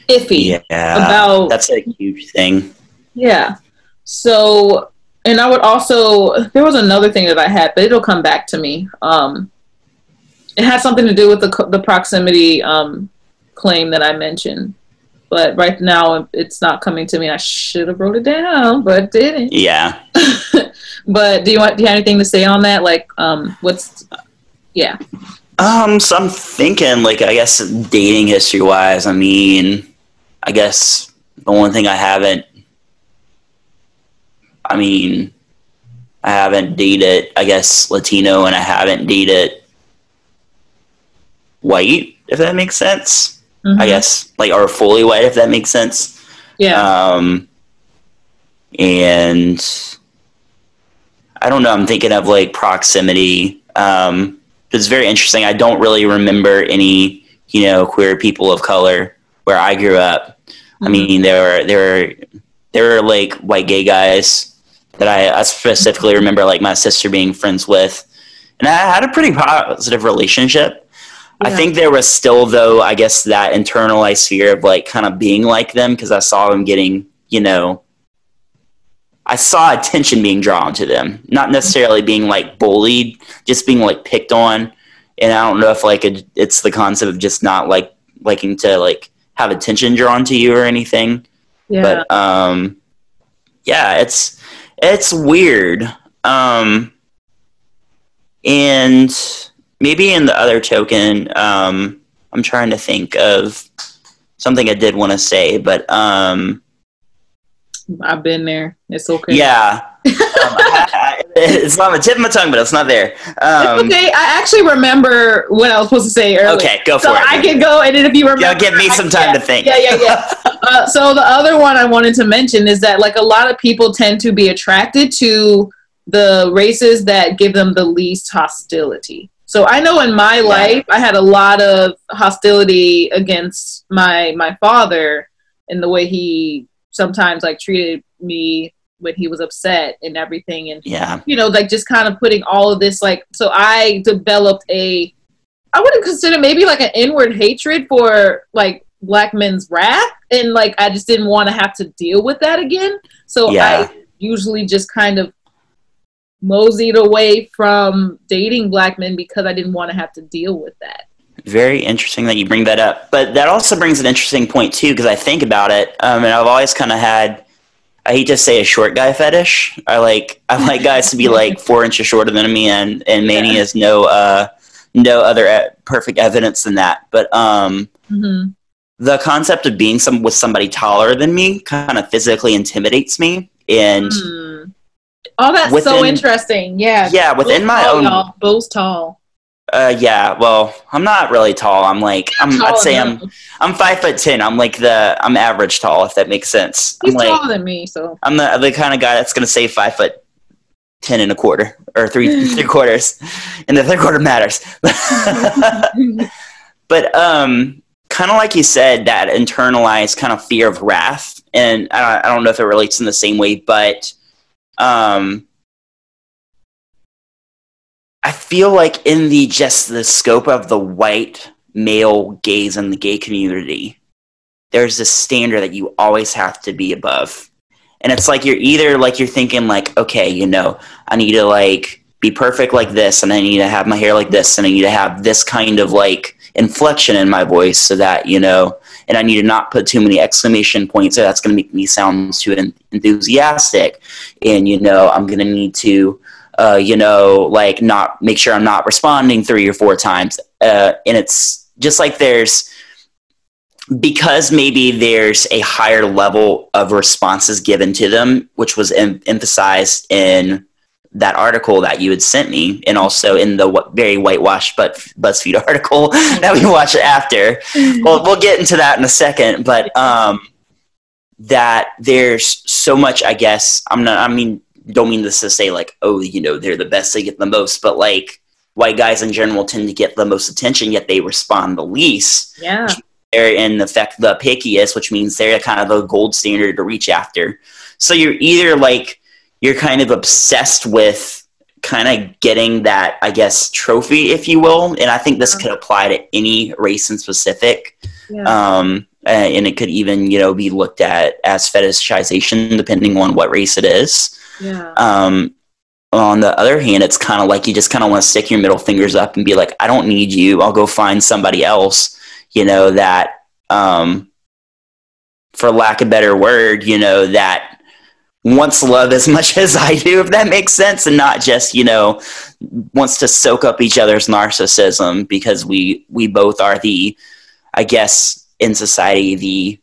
C: iffy about. That's
A: a huge thing.
C: Yeah. So, and I would also, there was another thing that I had, but it'll come back to me. It had something to do with the proximity claim that I mentioned. But right now, it's not coming to me. I should have wrote it down, but didn't.
A: Yeah.
C: But do you have anything to say on that? Like,
A: So I'm thinking, like, I guess dating history-wise, I mean, I guess the one thing I haven't dated, I guess, Latino, and I haven't dated white, if that makes sense. I guess, like, or fully white, if that makes sense.
C: Yeah.
A: And I don't know, I'm thinking of, like, proximity. It's very interesting. I don't really remember any, you know, queer people of color where I grew up. I mean, there were like white gay guys that I specifically remember, like, my sister being friends with, and I had a pretty positive relationship. Yeah. I think there was still, though, I guess, that internalized fear of, like, kind of being like them, because I saw them getting, you know, I saw attention being drawn to them, not necessarily being, like, bullied, just being, like, picked on. And I don't know if, like, it's the concept of just not, like, liking to, like, have attention drawn to you or anything.
C: Yeah.
A: But it's weird. And maybe in the other token, I'm trying to think of something I did want to say, but
C: I've been there. It's okay.
A: Yeah. It's on the tip of my tongue, but it's not there.
C: It's okay. I actually remember what I was supposed to say earlier.
A: Okay, go for it.
C: I can go, and then if you remember,
A: yeah, give me some time to think.
C: Yeah. So the other one I wanted to mention is that, like, a lot of people tend to be attracted to the races that give them the least hostility. So I know in my life, I had a lot of hostility against my father in the way he sometimes, like, treated me when he was upset and everything. And, you know, like, just kind of putting all of this, like, so I developed I wouldn't consider maybe like an inward hatred for, like, Black men's wrath. And, like, I just didn't want to have to deal with that again. So I usually just kind of moseyed away from dating Black men because I didn't want to have to deal with that.
A: Very interesting that you bring that up. But that also brings an interesting point, too, because I think about it, and I've always kind of had, I hate to say, a short guy fetish. I like guys to be, like, 4 inches shorter than me, and Manny is no no other perfect evidence than that. But the concept of being with somebody taller than me kind of physically intimidates me. And
C: oh, that's so interesting. Yeah,
A: within my
C: tall,
A: own,
C: y'all. Bo's tall.
A: Yeah, well, I'm not really tall. I'd say I'm 5'10". I'm average tall, if that makes sense.
C: He's taller than me, so
A: I'm the kind of guy that's gonna say 5'10" and a quarter, or three quarters, and the third quarter matters. But kind of like you said, that internalized kind of fear of wrath, and I don't know if it relates in the same way, but I feel like in the scope of the white male gaze in the gay community, there's this standard that you always have to be above. And it's like you're thinking like, okay, I need to like be perfect like this, and I need to have my hair like this, and I need to have this kind of like inflection in my voice so that, and I need to not put too many exclamation points, so that's going to make me sound too enthusiastic. And, I'm going to need to, like not make sure I'm not responding 3 or 4 times. And it's just like because maybe there's a higher level of responses given to them, which was emphasized in that article that you had sent me, and also in the very whitewashed BuzzFeed article that we watched after. Well, we'll get into that in a second, but that there's so much, I guess, don't mean this to say like, oh, they're the best, they get the most, but like white guys in general tend to get the most attention, yet they respond the least.
C: Yeah.
A: They're in effect the pickiest, which means they're kind of the gold standard to reach after. So you're either like, you're kind of obsessed with kind of getting that, I guess, trophy, if you will. And I think this could apply to any race in specific. Yeah. And it could even, be looked at as fetishization, depending on what race it is.
C: Yeah.
A: On the other hand, it's kind of like you just kind of want to stick your middle fingers up and be like, I don't need you. I'll go find somebody else, that, for lack of a better word, that wants love as much as I do, if that makes sense, and not just, wants to soak up each other's narcissism, because we both are I guess, in society,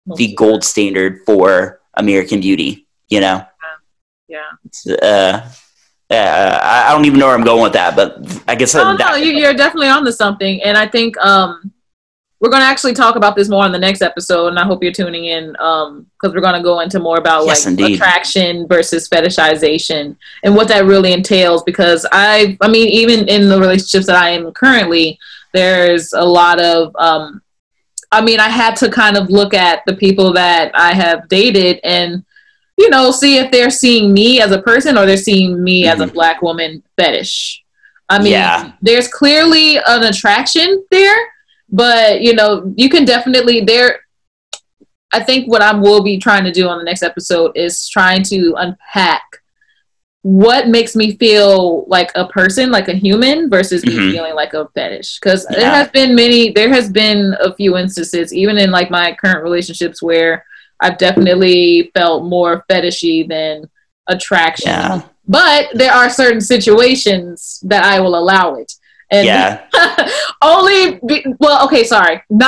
A: the gold standard for American beauty,
C: Yeah.
A: I don't even know where I'm going with that, but I guess
C: you're definitely onto something, and I think we're going to actually talk about this more on the next episode, and I hope you're tuning in, because we're going to go into more about attraction versus fetishization and what that really entails. Because even in the relationships that I am currently, there's a lot of I had to kind of look at the people that I have dated and see if they're seeing me as a person or they're seeing me as a Black woman fetish. There's clearly an attraction there, but you can definitely I think what I will be trying to do on the next episode is trying to unpack what makes me feel like a person, like a human, versus me feeling like a fetish. Because there has been a few instances, even in like my current relationships, where I've definitely felt more fetishy than attraction. Yeah. But there are certain situations that I will allow it. And not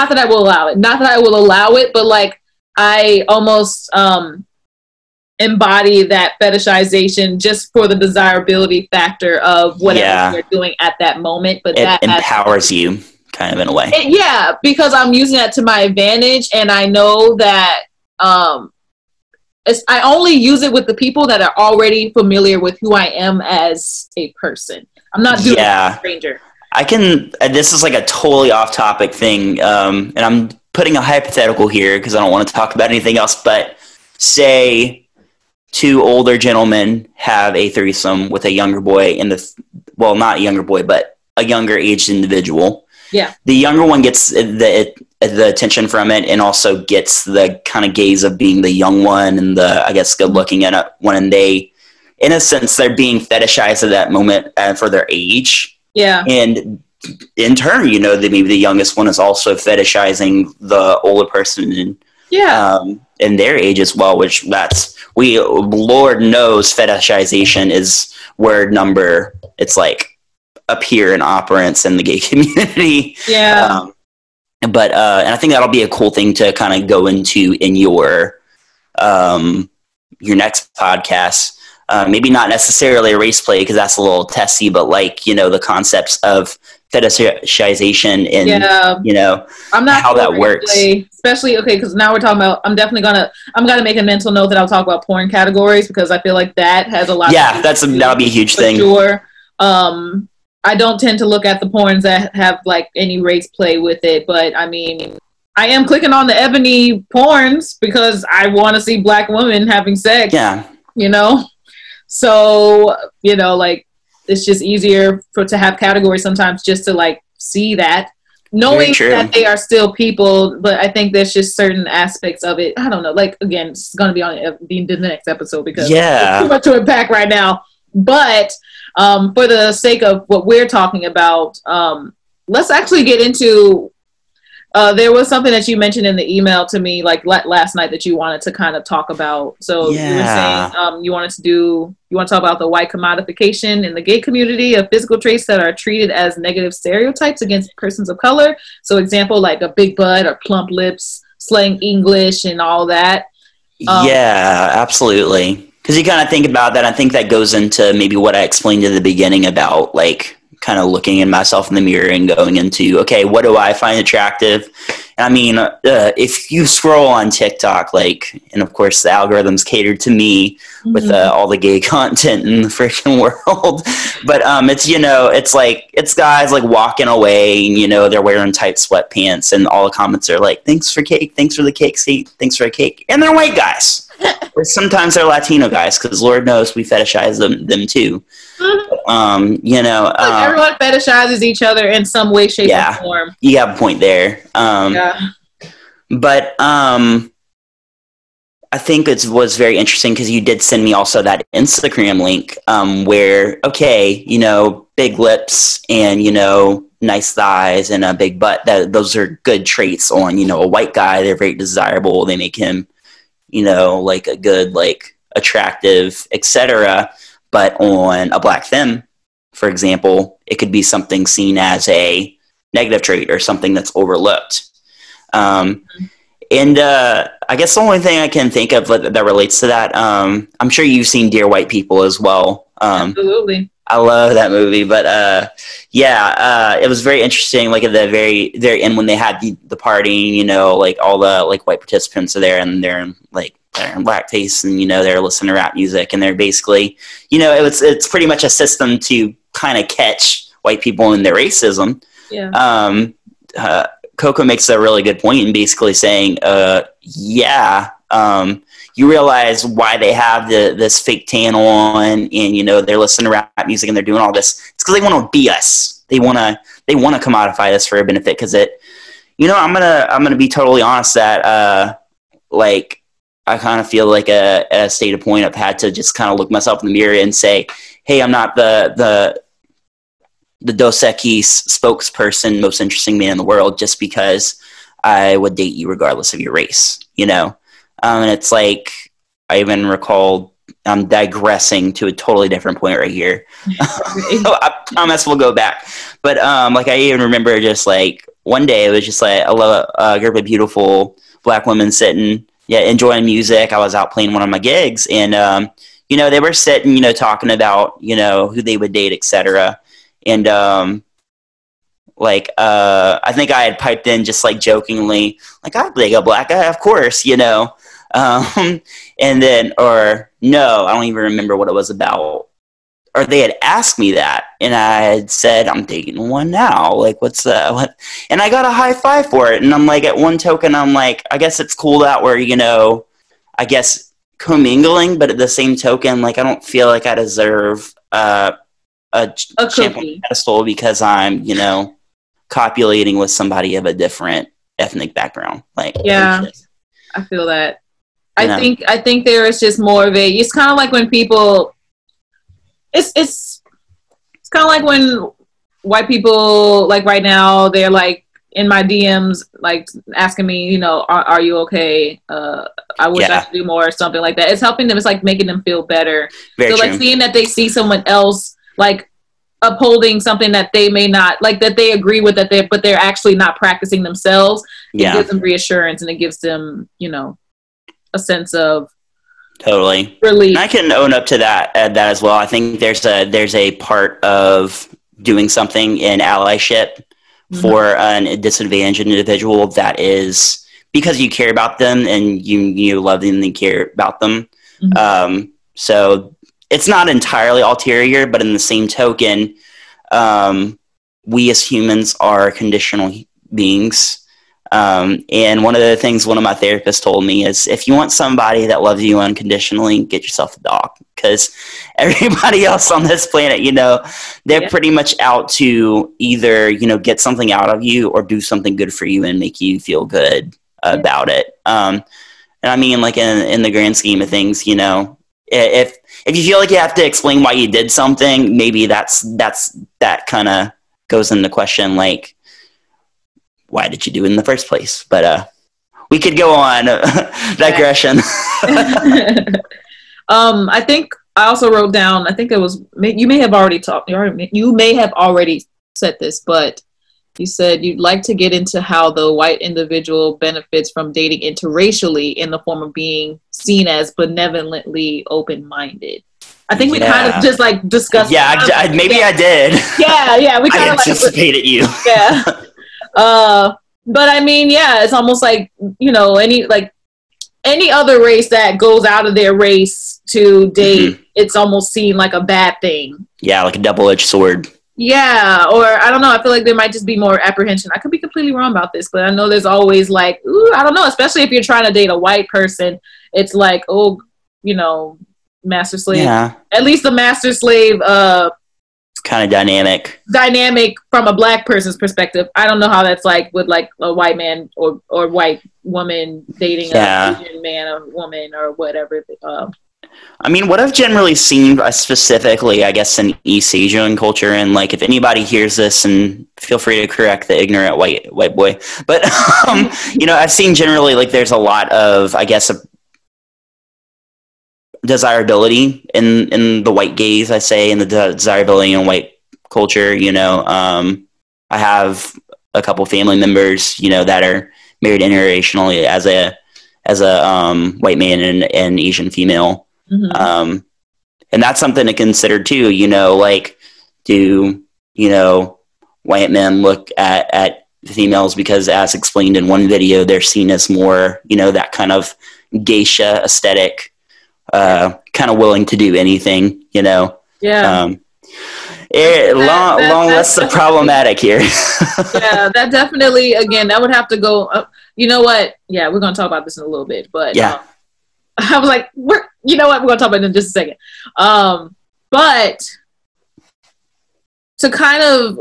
C: that I will allow it. Not that I will allow it, but like I almost embody that fetishization just for the desirability factor of whatever you're doing at that moment. But
A: that empowers you kind of in a way.
C: Because I'm using that to my advantage, and I know that I only use it with the people that are already familiar with who I am as a person. I'm not doing it with a stranger.
A: This is like a totally off topic thing. And I'm putting a hypothetical here because I don't want to talk about anything else, but say 2 older gentlemen have a threesome with a younger boy not a younger boy, but a younger aged individual.
C: Yeah.
A: The younger one gets the attention from it, and also gets the kind of gaze of being the young one and the, I guess, good looking one. And they, in a sense, they're being fetishized at that moment for their age.
C: Yeah.
A: And in turn, maybe the youngest one is also fetishizing the older person in their age as well, which Lord knows fetishization is word number. It's like appear in operants in the gay community.
C: Yeah.
A: But and I think that'll be a cool thing to kind of go into in your next podcast. Maybe not necessarily a race play because that's a little testy, but like, you know, the concepts of fetishization and, you know,
C: I'm not
A: how that works.
C: Especially, okay, because now we're talking about, I'm gonna make a mental note that I'll talk about porn categories because I feel like that has a lot.
A: Yeah, that'll be a huge thing.
C: Sure. I don't tend to look at the porns that have like any race play with it, but I mean, I am clicking on the ebony porns because I want to see black women having sex.
A: Yeah.
C: You know? So, you know, like, it's just easier to have categories sometimes just to like see that. Knowing that they are still people, but I think there's just certain aspects of it. I don't know. Like, again, it's going to be on the next episode because there's too much to unpack right now. But for the sake of what we're talking about, let's actually get into, there was something that you mentioned in the email to me, like last night, that you wanted to kind of talk about. So you were saying you want to talk about the white commodification in the gay community of physical traits that are treated as negative stereotypes against persons of color. So example, like a big butt or plump lips, slang English and all that.
A: Yeah, absolutely. Because you kind of think about that. I think that goes into maybe what I explained at the beginning about like kind of looking at myself in the mirror and going into, okay, what do I find attractive? And I mean, if you scroll on TikTok, like, and of course the algorithm's catered to me with all the gay content in the freaking world. But it's, you know, it's like, it's guys like walking away and, you know, they're wearing tight sweatpants and all the comments are like, thanks for cake, thanks for the cake, thanks for a cake. And they're white guys. Or sometimes they're Latino guys, because Lord knows we fetishize them too. You know,
C: everyone fetishizes each other in some way, shape, or form.
A: You have a point there. But I think it was very interesting because you did send me also that Instagram link where, okay, you know, big lips and, you know, nice thighs and a big butt. Those are good traits on, you know, a white guy. They're very desirable. They make him, you know, like a good, like attractive, etc. But on a black femme, for example, it could be something seen as a negative trait or something that's overlooked. And I guess the only thing I can think of that relates to that, I'm sure you've seen Dear White People as well.
C: Absolutely.
A: I love that movie, but it was very interesting. Like at the very end when they had the party, you know, like all the like white participants are there and they're in blackface and, you know, they're listening to rap music and they're basically, you know, it's pretty much a system to kind of catch white people in their racism.
C: Yeah.
A: Coco makes a really good point in basically saying, you realize why they have this fake tan on and, you know, they're listening to rap music and they're doing all this. It's because they want to be us. They want to commodify us for a benefit because it, you know, I'm gonna be totally honest that like I kind of feel like at a state of point I've had to just kind of look myself in the mirror and say, hey, I'm not the Dos Equis spokesperson, most interesting man in the world, just because I would date you regardless of your race, you know? And it's like, I even recall, I'm digressing to a totally different point right here. I promise we'll go back. But like I even remember just like one day it was just like a group of beautiful black women sitting, enjoying music. I was out playing one of my gigs and, you know, they were sitting, you know, talking about, you know, who they would date, etc. And I think I had piped in just like jokingly, like I'd date a black guy, of course, you know. And then, or no, I don't even remember what it was about. Or they had asked me that, and I had said, I'm dating one now. Like, what's that? What? And I got a high five for it. And I'm like, at one token, I'm like, I guess it's cool that we're, you know, I guess commingling, but at the same token, like, I don't feel like I deserve a champ on the pedestal because I'm, you know, copulating with somebody of a different ethnic background. Like,
C: yeah, I feel that. I think there is just more of it's kind of like when people, it's kind of like when white people, like right now, they're like in my DMs, like asking me, you know, are you okay? I wish I could do more or something like that. It's helping them. It's like making them feel better.
A: Very
C: so
A: true.
C: Like seeing that they see someone else, like upholding something that they may not like, that they agree with, but they're actually not practicing themselves. It gives them reassurance, and it gives them, a sense of
A: totally
C: relief.
A: And I can own up to that as well. I think there's a part of doing something in allyship for a disadvantaged individual that is because you care about them and you love them and you care about them. So it's not entirely ulterior, but in the same token, we as humans are conditional beings. And one of the things one of my therapists told me is, if you want somebody that loves you unconditionally, get yourself a dog, because everybody else on this planet, they're pretty much out to either, get something out of you or do something good for you and make you feel good about it. And I mean, like in the grand scheme of things, if you feel like you have to explain why you did something, maybe that kind of goes into question, like, why did you do it in the first place? But we could go on. Digression.
C: I think I also wrote down, I think it was, you may have already said this, but you said you'd like to get into how the white individual benefits from dating interracially in the form of being seen as benevolently open-minded. I think we kind of just like discussed.
A: Yeah, maybe I did.
C: Yeah, we kind of
A: anticipated you.
C: Yeah. But I mean, yeah, it's almost like, any other race that goes out of their race to date, it's almost seen like a bad thing. Yeah,
A: like a double-edged sword.
C: Yeah, or I don't know, I feel like there might just be more apprehension. I could be completely wrong about this, but I know there's always like, I don't know, especially if you're trying to date a white person, it's like, master slave. Yeah. At least the master slave
A: kind of dynamic
C: from a black person's perspective. I don't know how that's like with like a white man or white woman dating a Asian man or woman or whatever.
A: I mean, what I've generally seen specifically, I guess, in East Asian culture, and like if anybody hears this, and feel free to correct the ignorant white boy, but I've seen generally like there's a lot of, I guess, desirability in the white gaze, I say, and the desirability in white culture. I have a couple family members, that are married interracially as a white man and an Asian female. And that's something to consider too. Like, do white men look at females because, as explained in one video, they're seen as more, that kind of geisha aesthetic, kind of willing to do anything,
C: Yeah.
A: Long list of problematic here.
C: Yeah, that definitely, again, that would have to go. You know what? Yeah, we're going to talk about this in a little bit, but I was like, you know what? We're going to talk about it in just a second. But to kind of,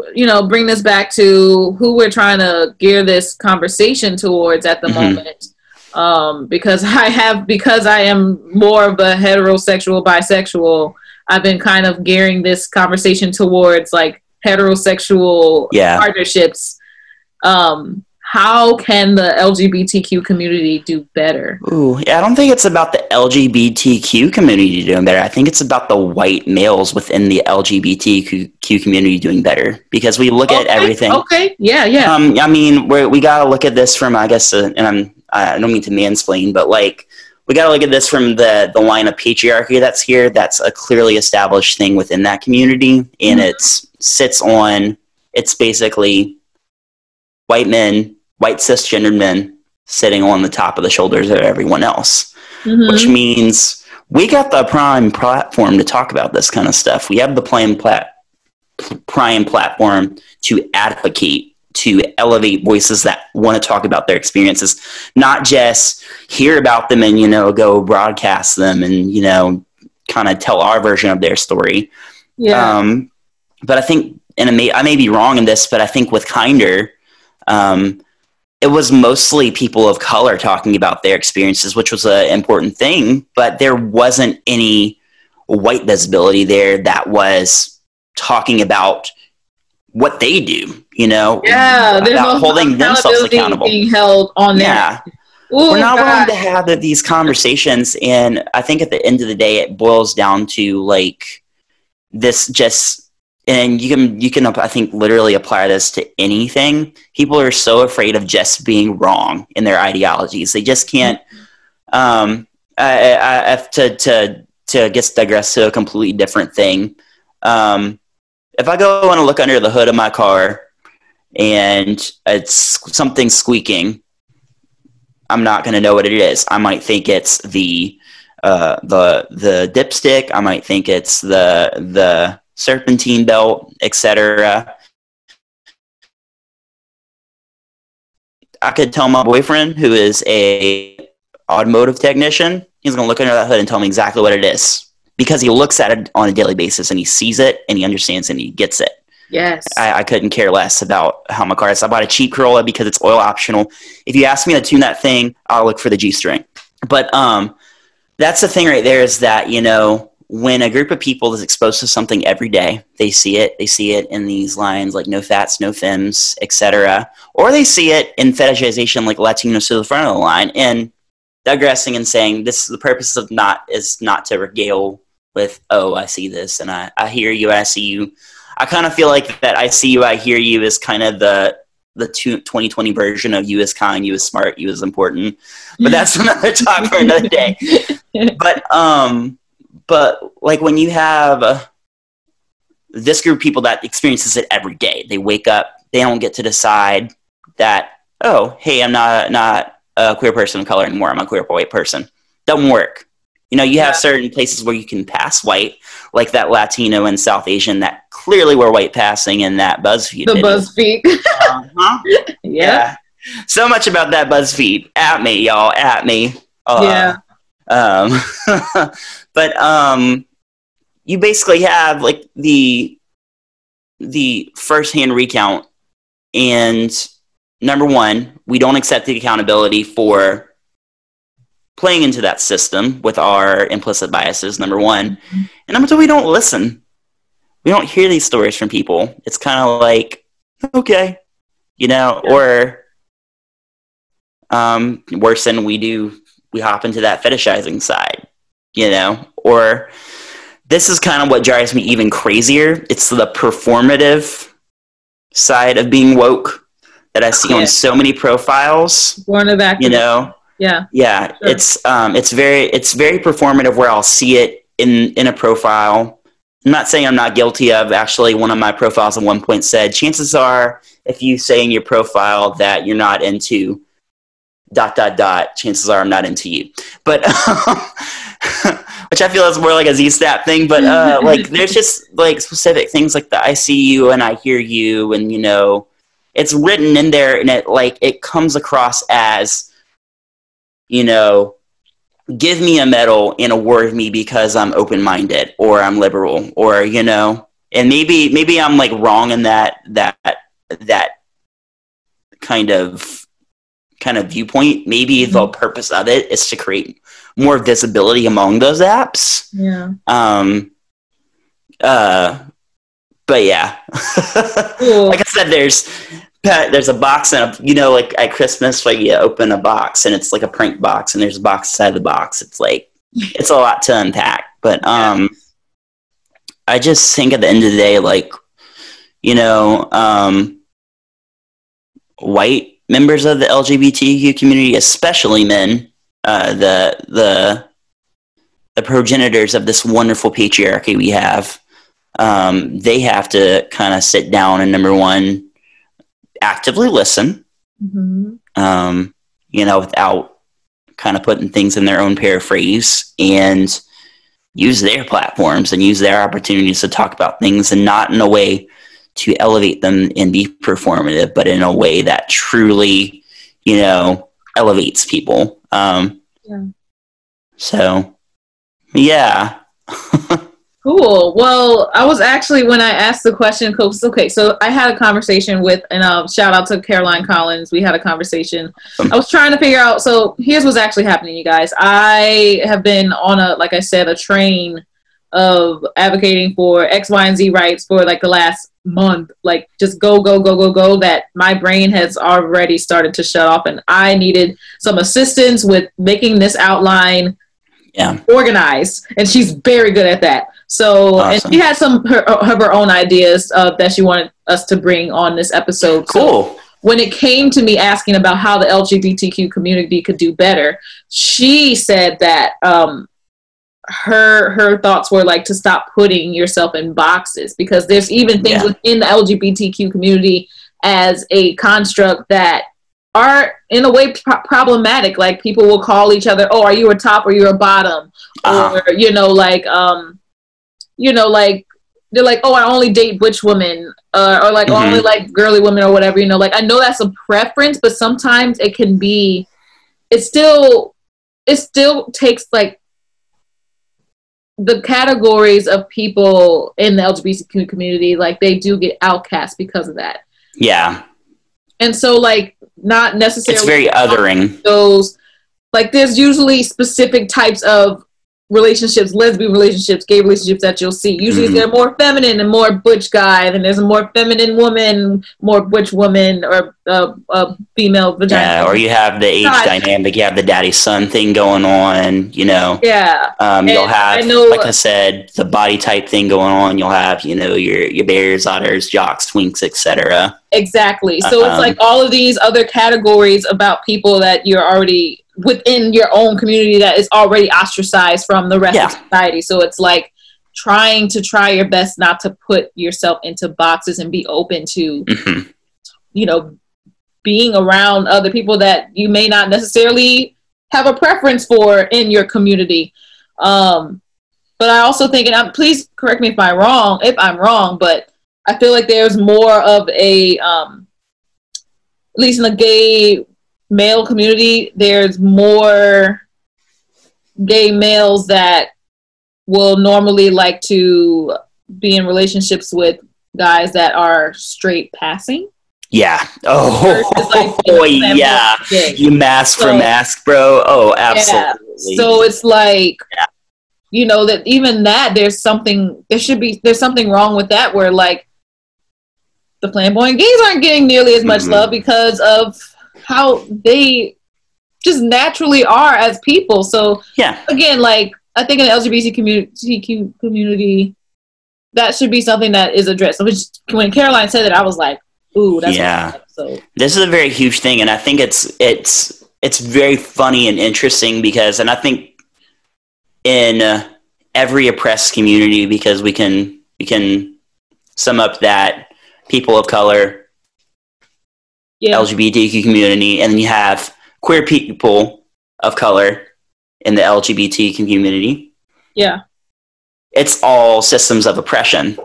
C: bring this back to who we're trying to gear this conversation towards at the moment. Because I am more of a heterosexual bisexual, I've been kind of gearing this conversation towards like heterosexual partnerships. How can the LGBTQ community do better?
A: I don't think it's about the LGBTQ community doing better. I think it's about the white males within the LGBTQ community doing better, because we look at everything.
C: Okay. Yeah.
A: I mean, we got to look at this from, I guess, and I don't mean to mansplain, but like, we got to look at this from the line of patriarchy that's here. That's a clearly established thing within that community. And it's basically white men, white cisgendered men sitting on the top of the shoulders of everyone else, which means we got the prime platform to talk about this kind of stuff. We have the prime platform to advocate, to elevate voices that want to talk about their experiences, not just hear about them and, go broadcast them and, kind of tell our version of their story. Yeah. But I think, and I may be wrong in this, but I think with Kinder, it was mostly people of color talking about their experiences, which was an important thing, but there wasn't any white visibility there that was talking about what they do,
C: about
A: holding themselves accountable,
C: being held on that.
A: We're not willing to have these conversations, and I think at the end of the day, it boils down to like this just and you can I think literally apply this to anything. People are so afraid of just being wrong in their ideologies. They just can't. I have to just digress to a completely different thing. If I go and look under the hood of my car and it's something squeaking, I'm not going to know what it is. I might think it's the dipstick. I might think it's the serpentine belt, etc. I could tell my boyfriend, who is a automotive technician, he's going to look under that hood and tell me exactly what it is, because he looks at it on a daily basis and he sees it and he understands and he gets it.
C: Yes.
A: I couldn't care less about how my car is. I bought a cheap Corolla because it's oil optional. If you ask me to tune that thing, I'll look for the G-string. But that's the thing right there, is that, you know, when a group of people is exposed to something every day, they see it in these lines like no fats, no femmes, etc. Or they see it in fetishization like Latinos to the front of the line, and digressing and saying this, the purpose of not to regale with, oh, I see this and I hear you, I see you. I kind of feel like that I see you, I hear you is kind of the 2020 version of you is kind, you is smart, you is important. But that's another talk for another day. But like when you have this group of people that experiences it every day, they wake up, they don't get to decide that, oh, hey, I'm not a queer person of color anymore, I'm a queer white person. Doesn't work. You know, you have certain places where you can pass white, like that Latino and South Asian that clearly were white passing in that BuzzFeed video.
C: BuzzFeed. Yeah.
A: So much about that BuzzFeed. At me, y'all. At me. But you basically have like the firsthand recount, and number one, we don't accept the accountability for playing into that system with our implicit biases, number one. And number two, we don't listen. We don't hear these stories from people. It's kind of like, okay, you know, or worse than we hop into that fetishizing side, you know, or this is kind of what drives me even crazier. It's the performative side of being woke that I see on so many profiles, you know.
C: Yeah.
A: Sure. It's very performative, where I'll see it in a profile. I'm not saying I'm not guilty of. Actually, one of my profiles at one point said, chances are, if you say in your profile that you're not into ... chances are I'm not into you. But which I feel is more like a Z-Stat thing. But like there's just like specific things like the I see you and I hear you, and you know, it's written in there, and it comes across as, you know, give me a medal and award me because I'm open-minded or I'm liberal, or, you know, and maybe I'm like wrong in that kind of viewpoint. Maybe the purpose of it is to create more visibility among those apps.
C: Yeah.
A: But yeah, cool. Like I said, there's a box, and you know, like at Christmas, like you open a box and it's like a prank box, and there's a box inside the box. It's like, it's a lot to unpack. But I just think at the end of the day, like, you know, white members of the LGBTQ community, especially men, the progenitors of this wonderful patriarchy we have, they have to kind of sit down and, number one, actively listen, you know, without kind of putting things in their own paraphrase, and use their platforms and use their opportunities to talk about things, and not in a way to elevate them and be performative, but in a way that truly, you know, elevates people. So, yeah.
C: Cool. Well, I was actually, when I asked the question, okay, so I had a conversation with, and shout out to Caroline Collins. We had a conversation. I was trying to figure out, so here's what's actually happening, you guys. I have been on a train of advocating for X, Y, and Z rights for like the last month, like just go, that my brain has already started to shut off, and I needed some assistance with making this outline organized, and she's very good at that. So,
A: Awesome.
C: And she had some of her own ideas that she wanted us to bring on this episode.
A: Cool.
C: So when it came to me asking about how the LGBTQ community could do better, she said that her thoughts were like to stop putting yourself in boxes, because there's even things within the LGBTQ community as a construct that are in a way problematic. Like people will call each other, oh, are you a top or you're a bottom? Or, like they're like, oh, I only date butch women, or like, oh, I only like girly women or whatever, like, I know that's a preference, but sometimes it can be, it still takes like the categories of people in the LGBTQ community, like they do get outcast because of that.
A: Yeah.
C: And so like, not necessarily.
A: It's very othering.
C: Those, like there's usually specific types of relationships, lesbian relationships, gay relationships that you'll see. Usually they're more feminine and more butch guy, then there's a more feminine woman, more butch woman, or a female vagina.
A: Yeah, or you have the age dynamic, you have the daddy-son thing going on,
C: Yeah.
A: You'll have, like I said, the body type thing going on. You'll have, your bears, otters, jocks, twinks, etc.
C: Exactly. So it's like all of these other categories about people that you're already within your own community that is already ostracized from the rest of society. So it's like try your best not to put yourself into boxes and be open to, being around other people that you may not necessarily have a preference for in your community. But I also think, and please correct me if I'm wrong, but I feel like there's more of a, at least in the gay male community, there's more gay males that will normally like to be in relationships with guys that are straight passing.
A: Yeah. Oh, yeah. You mask for mask, bro. Oh, absolutely.
C: Yeah. So it's like, that even that there's something wrong with that, where like the flamboyant gays aren't getting nearly as much love because of how they just naturally are as people. So again, like I think in the LGBTQ community, that should be something that is addressed. When Caroline said that, I was like, ooh, that's so. This
A: is a very huge thing, and I think it's very funny and interesting because, and I think in every oppressed community, because we can sum up that people of color, LGBTQ community, and then you have queer people of color in the LGBT community.
C: Yeah.
A: It's all systems of oppression.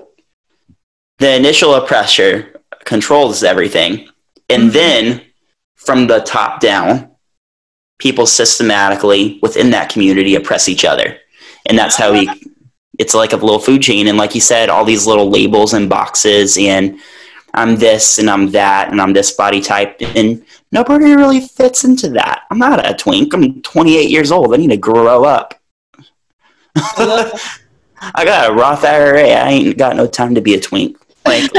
A: The initial oppressor controls everything. And then from the top down, people systematically within that community oppress each other. And that's how it's like a little food chain. And like you said, all these little labels and boxes, and I'm this and I'm that and I'm this body type, and nobody really fits into that. I'm not a twink. I'm 28 years old. I need to grow up. I got a Roth IRA. I ain't got no time to be a twink. Like,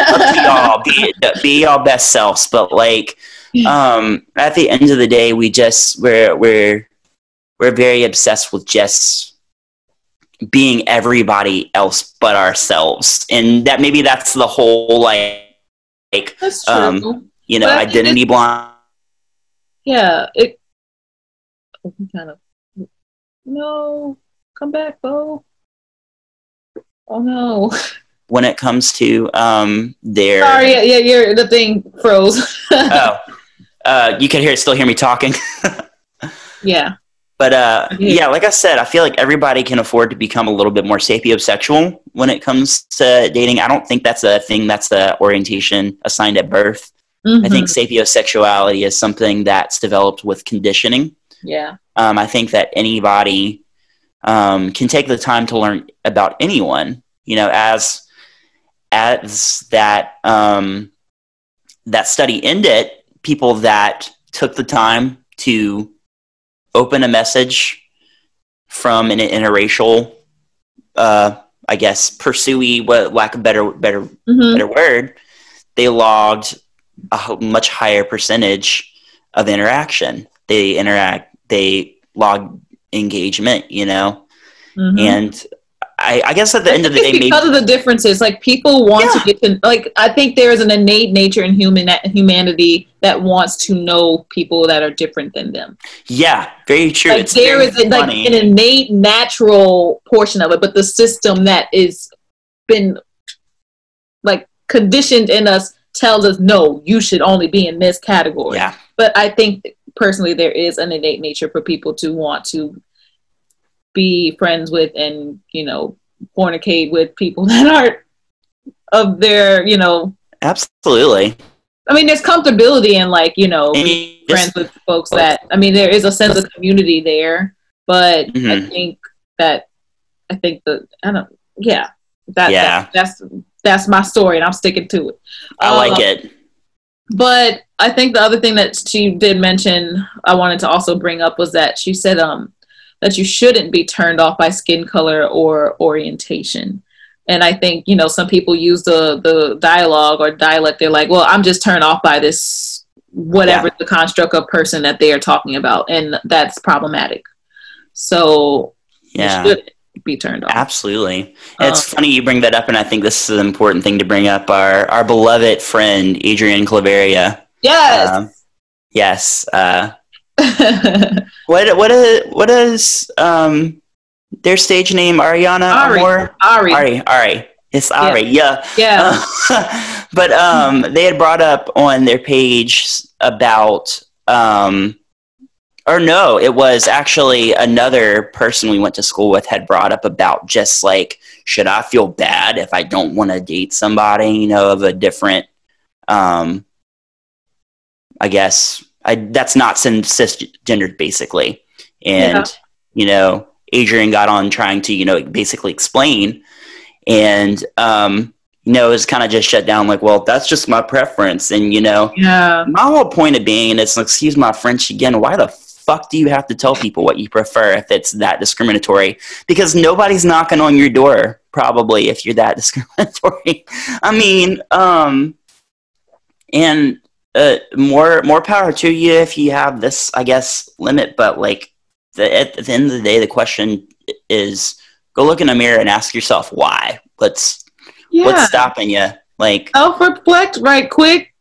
A: be y'all best selves. But like, at the end of the day, we're very obsessed with just being everybody else but ourselves, and that's the whole that's true. Identity blind.
C: Yeah, no, come back, Beau. Oh no.
A: When it comes to their...
C: Sorry, the thing froze.
A: You can still hear me talking?
C: Yeah.
A: But like I said, I feel like everybody can afford to become a little bit more sapiosexual when it comes to dating. I don't think that's a thing that's the orientation assigned at birth. I think sapiosexuality is something that's developed with conditioning.
C: Yeah.
A: I think that anybody can take the time to learn about anyone, as that that study ended, people that took the time to open a message from an interracial, I guess, pursuee, what lack of better word, they logged a much higher percentage of interaction. They log engagement, and I guess at the end of the day,
C: because of the differences, like people want to get to, like, I think there is an innate nature in humanity that wants to know people that are different than them.
A: Yeah, very true.
C: Like, there is like an innate natural portion of it, but the system that is been like conditioned in us tells us, no, you should only be in this category.
A: Yeah.
C: But I think personally there is an innate nature for people to want to be friends with and, you know, fornicate with people that aren't of their, you know.
A: Absolutely.
C: I mean, there's comfortability in, like, you know, being friends with folks that, I mean, there is a sense of community there, but I think that's my story and I'm sticking to it.
A: I like it.
C: But I think the other thing that she did mention, I wanted to also bring up, was that she said that you shouldn't be turned off by skin color or orientation. And I think, you know, some people use the dialogue or dialect. They're like, well, I'm just turned off by this, whatever the construct of person that they are talking about. And that's problematic. So you shouldn't be turned off.
A: Absolutely. It's funny you bring that up. And I think this is an important thing to bring up. Our beloved friend, Adrienne Claveria.
C: Yes.
A: Yes. What is their stage name? Ariana? Ari. It's Ari. Yeah. But they had brought up on their page about or no, it was actually another person we went to school with had brought up about just like, should I feel bad if I don't want to date somebody, you know, of a different I guess that's not cisgendered, basically. And, you know, Adrian got on trying to, you know, basically explain. And, you know, it's kind of just shut down like, well, that's just my preference. And, you know, my whole point of being, and it's, excuse my French again, why the fuck do you have to tell people what you prefer if it's that discriminatory? Because nobody's knocking on your door, probably, if you're that discriminatory. I mean, and more power to you if you have this, I guess, limit. But like at the end of the day, the question is, go look in a mirror and ask yourself why. What's stopping you? Like,
C: self-reflect right quick,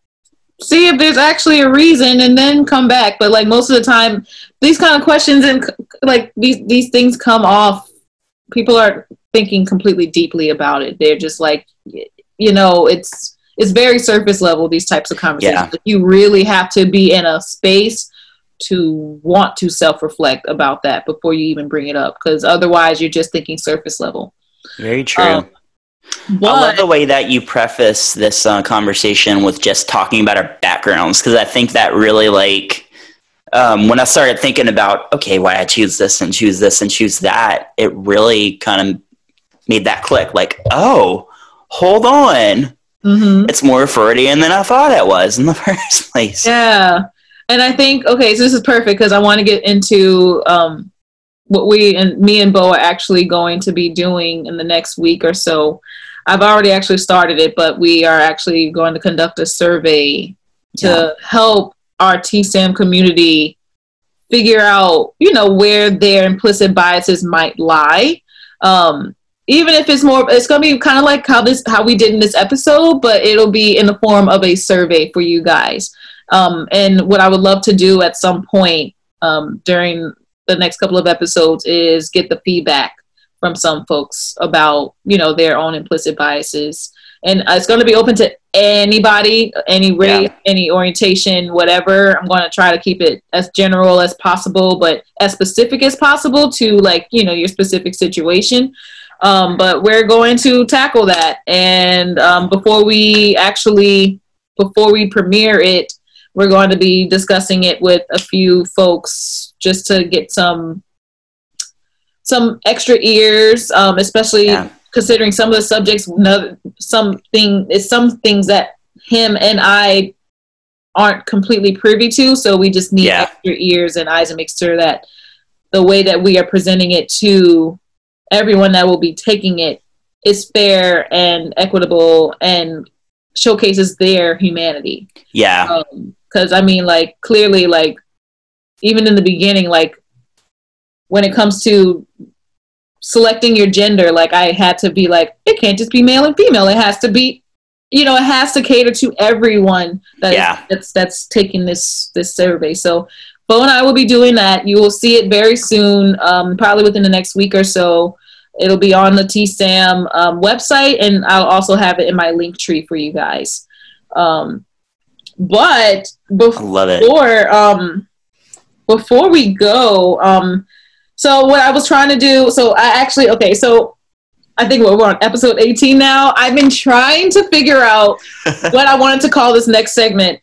C: see if there's actually a reason, and then come back. But like most of the time, these kind of questions and like these things come off, people are thinking completely deeply about it. They're just like, you know, it's very surface level, these types of conversations. You really have to be in a space to want to self-reflect about that before you even bring it up, because otherwise you're just thinking surface level.
A: Very true. I love the way that you preface this conversation with just talking about our backgrounds, because I think that really, like, when I started thinking about, okay, why I choose this and choose this and choose that, it really kind of made that click. Like, oh, hold on. It's more Freudian than I thought it was in the first place.
C: Yeah. And I think, okay, so this is perfect because I want to get into what me and Beau are actually going to be doing in the next week or so. I've already actually started it, but we are actually going to conduct a survey to help our TSAM community figure out, you know, where their implicit biases might lie. Even if it's going to be kind of like how we did in this episode, but it'll be in the form of a survey for you guys. And what I would love to do at some point during the next couple of episodes is get the feedback from some folks about, you know, their own implicit biases. And it's going to be open to anybody, any race, any orientation, whatever. I'm going to try to keep it as general as possible, but as specific as possible to, like, you know, your specific situation. But we're going to tackle that. And before we premiere it, we're going to be discussing it with a few folks just to get some extra ears, especially considering some of the subjects, some things that him and I aren't completely privy to. So we just need extra ears and eyes and make sure that the way that we are presenting it to everyone that will be taking it is fair and equitable and showcases their humanity. Yeah. Because I mean, like, clearly, like, even in the beginning, like, when it comes to selecting your gender, like I had to be like, it can't just be male and female. It has to be, it has to cater to everyone that's taking this survey. So Beau and I will be doing that. You will see it very soon, probably within the next week or so. It'll be on the TSAM website, and I'll also have it in my Linktree for you guys. But before we go, so what I was trying to do, so I think we're on episode 18 now. I've been trying to figure out what I wanted to call this next segment.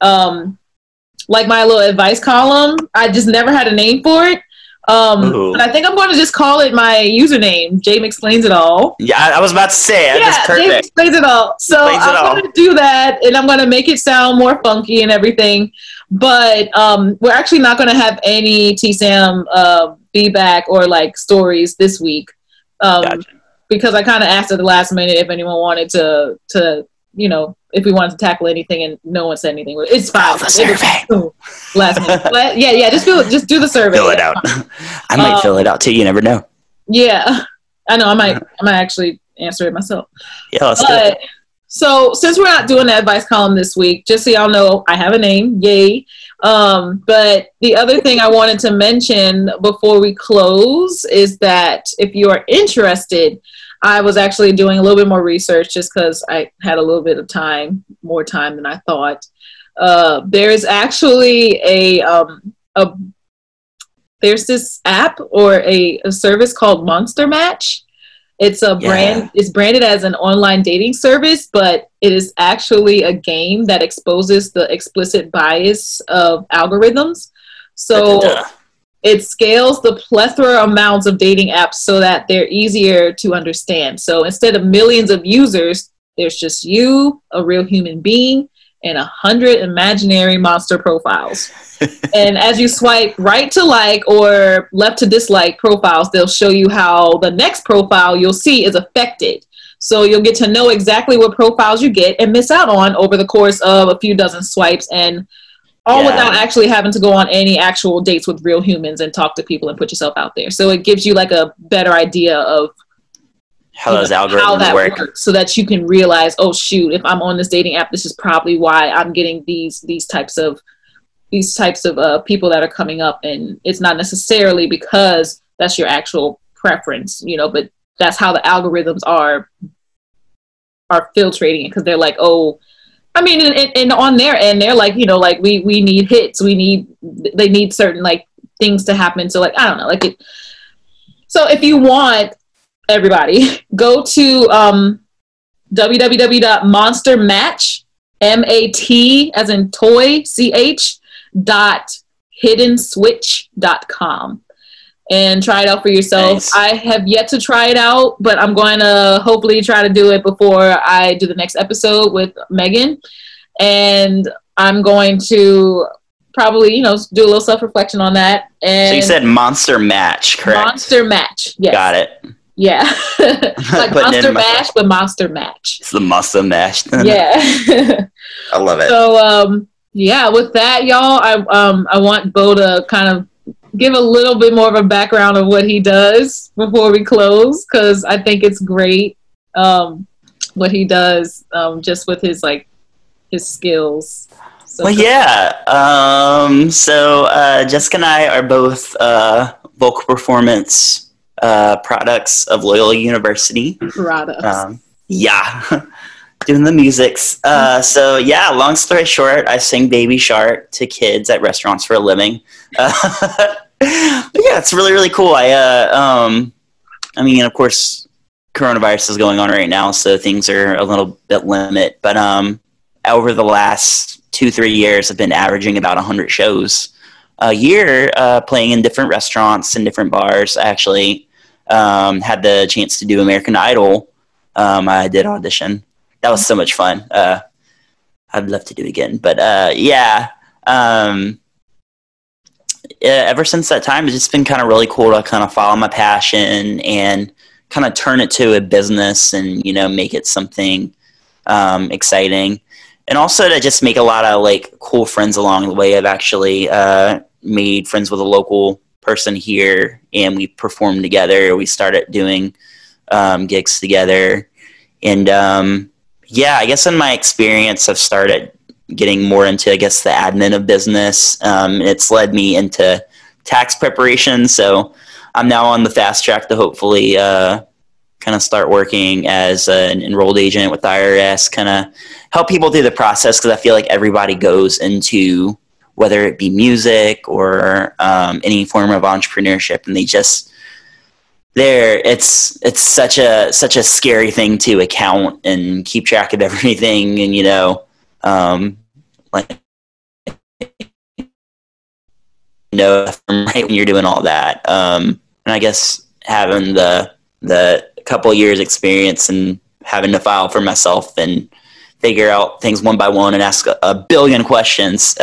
C: Like my little advice column. I just never had a name for it. But I think I'm going to just call it my username. J.Mix Explains It All.
A: Yeah, I was about to say. That's perfect.
C: J.Mix Explains It All. So I'm going to do that, and I'm going to make it sound more funky and everything. But we're actually not going to have any TSAM feedback or like stories this week. Gotcha. Because I kind of asked at the last minute if anyone wanted to if we wanted to tackle anything, and no one said anything. It's fine.
A: The survey.
C: Last minute. But yeah, just do the survey.
A: Fill it out. I might fill it out too. You never know.
C: Yeah, I know. I might actually answer it myself.
A: Yeah, let's do it.
C: So since we're not doing the advice column this week, just so y'all know, I have a name. Yay. But the other thing I wanted to mention before we close is that if you are interested, I was actually doing a little bit more research just because I had a little bit of more time than I thought. There's actually there's this app or a service called Monster Match. It's a brand. It's branded as an online dating service, but it is actually a game that exposes the explicit bias of algorithms. So it scales the plethora amounts of dating apps so that they're easier to understand. So instead of millions of users, there's just you, a real human being, and 100 imaginary monster profiles. And as you swipe right to like or left to dislike profiles, they'll show you how the next profile you'll see is affected. So you'll get to know exactly what profiles you get and miss out on over the course of a few dozen swipes, and all without actually having to go on any actual dates with real humans and talk to people and put yourself out there. So it gives you like a better idea of
A: how those algorithms work,
C: so that you can realize, oh shoot, if I'm on this dating app, this is probably why I'm getting these types of people that are coming up, and it's not necessarily because that's your actual preference, but that's how the algorithms are filtrating it, because they're like, oh, I mean, and on their end, they're like, like we need hits, they need certain like things to happen. So like, I don't know, like it. So if you want, everybody, go to www.monstermatch, MAT as in toy, CH, .hiddenswitch.com. And try it out for yourself. Nice. I have yet to try it out, but I'm going to hopefully try to do it before I do the next episode with Megan. And I'm going to probably, do a little self-reflection on that. And
A: so you said Monster Match, correct?
C: Monster Match, yes.
A: Got it.
C: Yeah. Like Monster Mash, but Monster Match.
A: It's the Monster Mash.
C: Yeah.
A: I love it.
C: So, with that, y'all, I want Beau to kind of give a little bit more of a background of what he does before we close, because I think it's great what he does just with his skills. So
A: well, yeah. So Jessica and I are both vocal performance products of Loyola University.
C: Products.
A: Doing the musics. So yeah, long story short, I sing Baby Shark to kids at restaurants for a living. But yeah, it's really, really cool. I mean, of course, coronavirus is going on right now, so things are a little bit limited. But over the last 2-3 years, I've been averaging about 100 shows a year, playing in different restaurants and different bars. I actually had the chance to do American Idol. I did audition. That was so much fun. I'd love to do it again. But ever since that time, it's just been kind of really cool to kind of follow my passion and kind of turn it to a business and, make it something exciting. And also to just make a lot of cool friends along the way. I've actually made friends with a local person here, and we performed together. We started doing gigs together. And yeah, I guess in my experience, I've started getting more into, I guess, the admin of business. It's led me into tax preparation. So I'm now on the fast track to hopefully kind of start working as an enrolled agent with the IRS, kind of help people through the process, because I feel like everybody goes into, whether it be music or any form of entrepreneurship, and it's such a scary thing to account and keep track of everything, and like right when you're doing all that, and I guess having the couple of years experience and having to file for myself and figure out things one by one and ask a billion questions.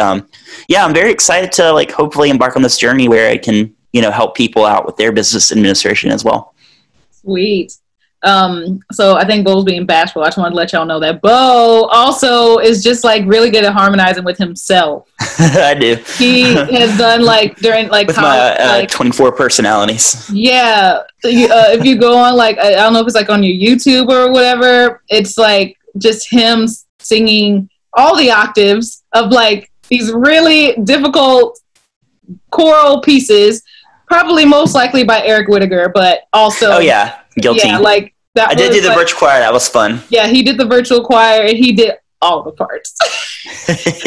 A: Yeah, I'm very excited to like hopefully embark on this journey where I can, help people out with their business administration as well.
C: Sweet. So I think Beau's being bashful. I just wanted to let y'all know that Beau also is just like really good at harmonizing with himself.
A: I do.
C: He has done like during like
A: with my 24 personalities.
C: Yeah. If you go on like, I don't know if it's like on your YouTube or whatever, it's like just him singing all the octaves of like these really difficult choral pieces, probably most likely by Eric Whittiger, but also. Oh
A: yeah. Guilty.
C: Yeah, like that.
A: I did do the virtual choir. That was fun.
C: Yeah, he did the virtual choir and he did all the parts.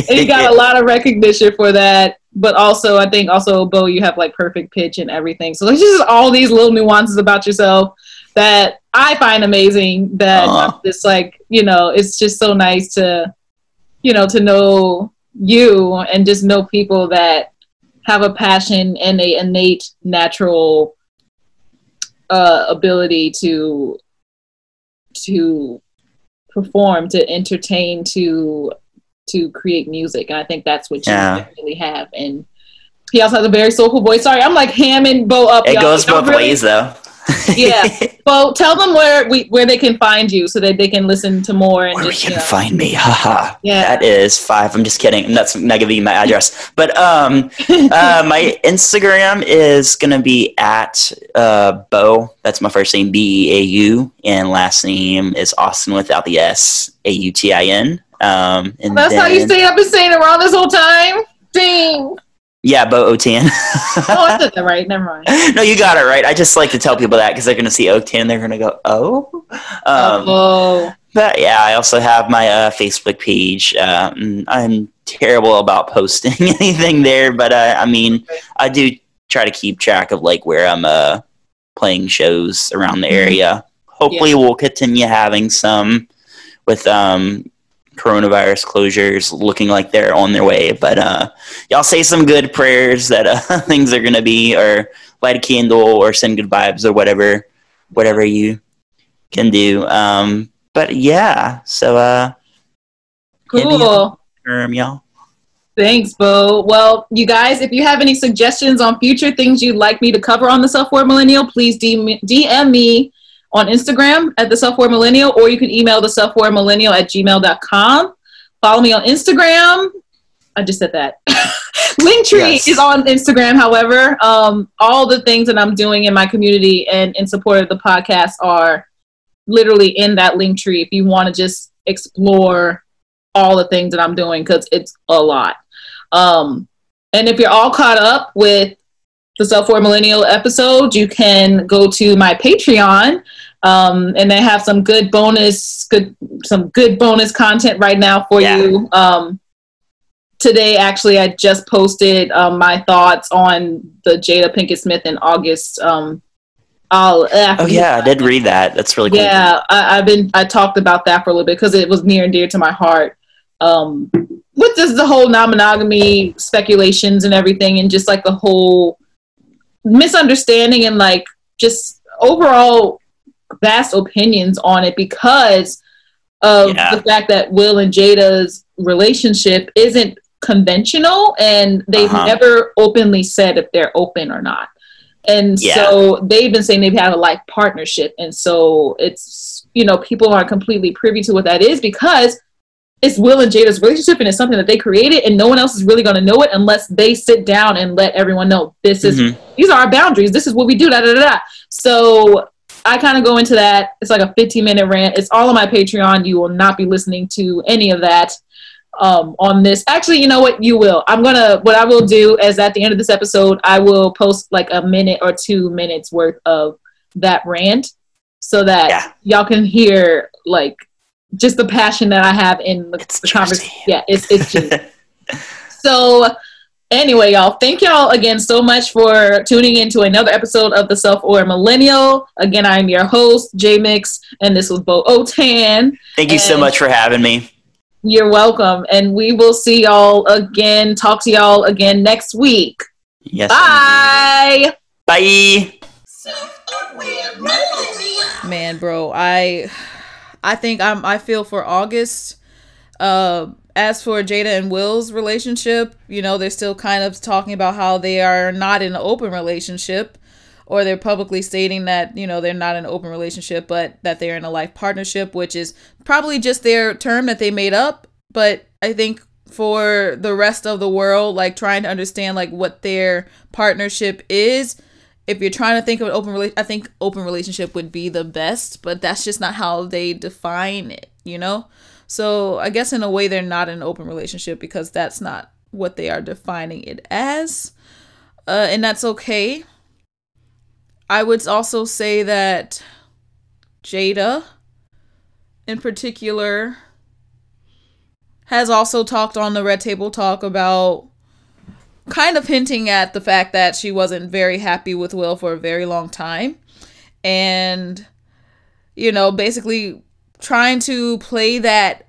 C: And he got a lot of recognition for that. But also, I think Beau, you have like perfect pitch and everything. So it's just all these little nuances about yourself that I find amazing. That it's like, it's just so nice to, to know you and just know people that have a passion and a innate natural ability to perform, to entertain, to create music. And I think that's what you really have. And he also has a very soulful voice. Sorry, I'm like hamming Beau up.
A: It goes both ways though.
C: Yeah. Beau, tell them where they can find you so that they can listen to more. And
A: where you can find me. Haha. Yeah. That is 5. I'm just kidding. That's not gonna be my address. But my Instagram is gonna be at Beau. That's my first name, Beau, and last name is Autin without the S, Autin. And
C: that's how you stayed up and saying it wrong this whole time. Dang.
A: Yeah, Beau Autin.
C: Oh, I said that right. Never mind.
A: No, you got it right. I just like to tell people that because they're going to see Autin and they're going to go, oh. But yeah, I also have my Facebook page. I'm terrible about posting anything there, but I do try to keep track of like where I'm playing shows around the area. Hopefully we'll continue having some with coronavirus closures looking like they're on their way, but y'all say some good prayers that things are gonna be, or light a candle or send good vibes or whatever you can do. But yeah, so
C: cool.
A: Y'all.
C: Thanks, Beau. Well, you guys, if you have any suggestions on future things you'd like me to cover on the Self-Aware Millennial, please DM me on Instagram at the Self-Aware Millennial, or you can email the selfawaremillennial@gmail.com. Follow me on Instagram. I just said that. Linktree is on Instagram, however. All the things that I'm doing in my community and in support of the podcast are literally in that Linktree if you want to just explore all the things that I'm doing, because it's a lot. And if you're all caught up with the Self-Aware Millennial episode, you can go to my Patreon, and they have some good bonus content right now for you. Today, actually, I just posted my thoughts on the Jada Pinkett Smith in August. I
A: did read that. That's really cool.
C: Yeah, I talked about that for a little bit because it was near and dear to my heart. With just the whole non-monogamy speculations and everything, and just like the whole misunderstanding and like just overall vast opinions on it because of the fact that Will and Jada's relationship isn't conventional, and they've never openly said if they're open or not. And so they've been saying they've had a life partnership. And so it's, people aren't completely privy to what that is because it's Will and Jada's relationship, and it's something that they created, and no one else is really going to know it unless they sit down and let everyone know this is these are our boundaries. This is what we do. Da da da da. So I kind of go into that. It's like a 15-minute rant. It's all on my Patreon. You will not be listening to any of that on this. Actually, you know what? You will. What I will do is at the end of this episode, I will post like a minute or 2 minutes worth of that rant so that y'all can hear like just the passion that I have in the conversation. Yeah, it's juicy. So anyway, y'all, thank y'all again so much for tuning in to another episode of The Self-Aware Millennial. Again, I'm your host, J.Mix, and this was Beau Autin.
A: Thank you so much for having me.
C: You're welcome. And we will see y'all again, talk to y'all again next week.
A: Yes.
C: Bye.
A: Bye.
B: Man, bro, I think I feel for August. As for Jada and Will's relationship, you know, they're still kind of talking about how they are not in an open relationship, or they're publicly stating that, you know, they're not in an open relationship, but that they're in a life partnership, which is probably just their term that they made up. But I think for the rest of the world, like trying to understand like what their partnership is, if you're trying to think of an open relationship, I think open relationship would be the best, but that's just not how they define it, you know? So I guess in a way they're not in an open relationship because that's not what they are defining it as. And that's okay. I would also say that Jada in particular has also talked on the Red Table Talk about kind of hinting at the fact that she wasn't very happy with Will for a very long time. And, you know, basically trying to play that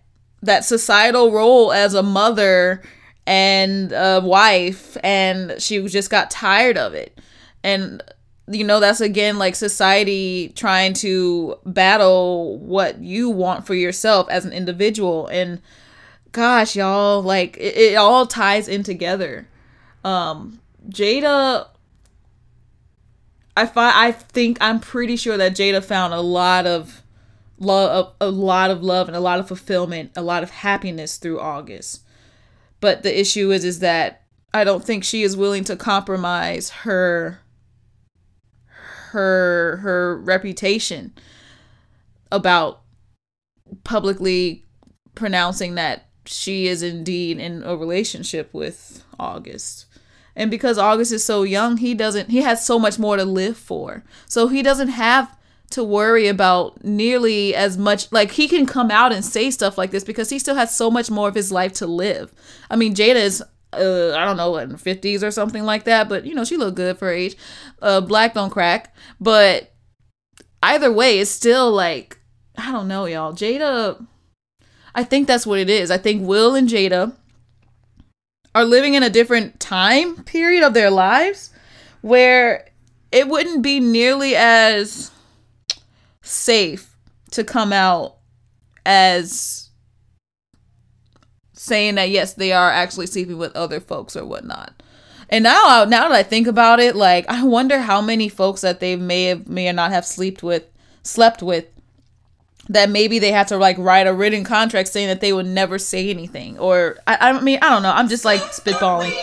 B: societal role as a mother and a wife, and she just got tired of it. And, you know, that's again like society trying to battle what you want for yourself as an individual. And gosh, y'all, like it all ties in together. Jada, I'm pretty sure that Jada found a lot of love and a lot of fulfillment, a lot of happiness through August. But the issue is that I don't think she is willing to compromise her reputation about publicly pronouncing that she is indeed in a relationship with August. And because August is so young, he has so much more to live for. So he doesn't have to worry about nearly as much. Like, he can come out and say stuff like this because he still has so much more of his life to live. I mean, Jada is, I don't know, in her 50s or something like that. But, you know, she looked good for her age. Black don't crack. But either way, it's still like, I don't know, y'all. Jada, I think that's what it is. I think Will and Jada are living in a different time period of their lives where it wouldn't be nearly as safe to come out as saying that yes, they are actually sleeping with other folks or whatnot. And now that I think about it, like, I wonder how many folks that they may or not have slept with, that maybe they had to like write a written contract saying that they would never say anything. Or I mean, I don't know. I'm just like spitballing.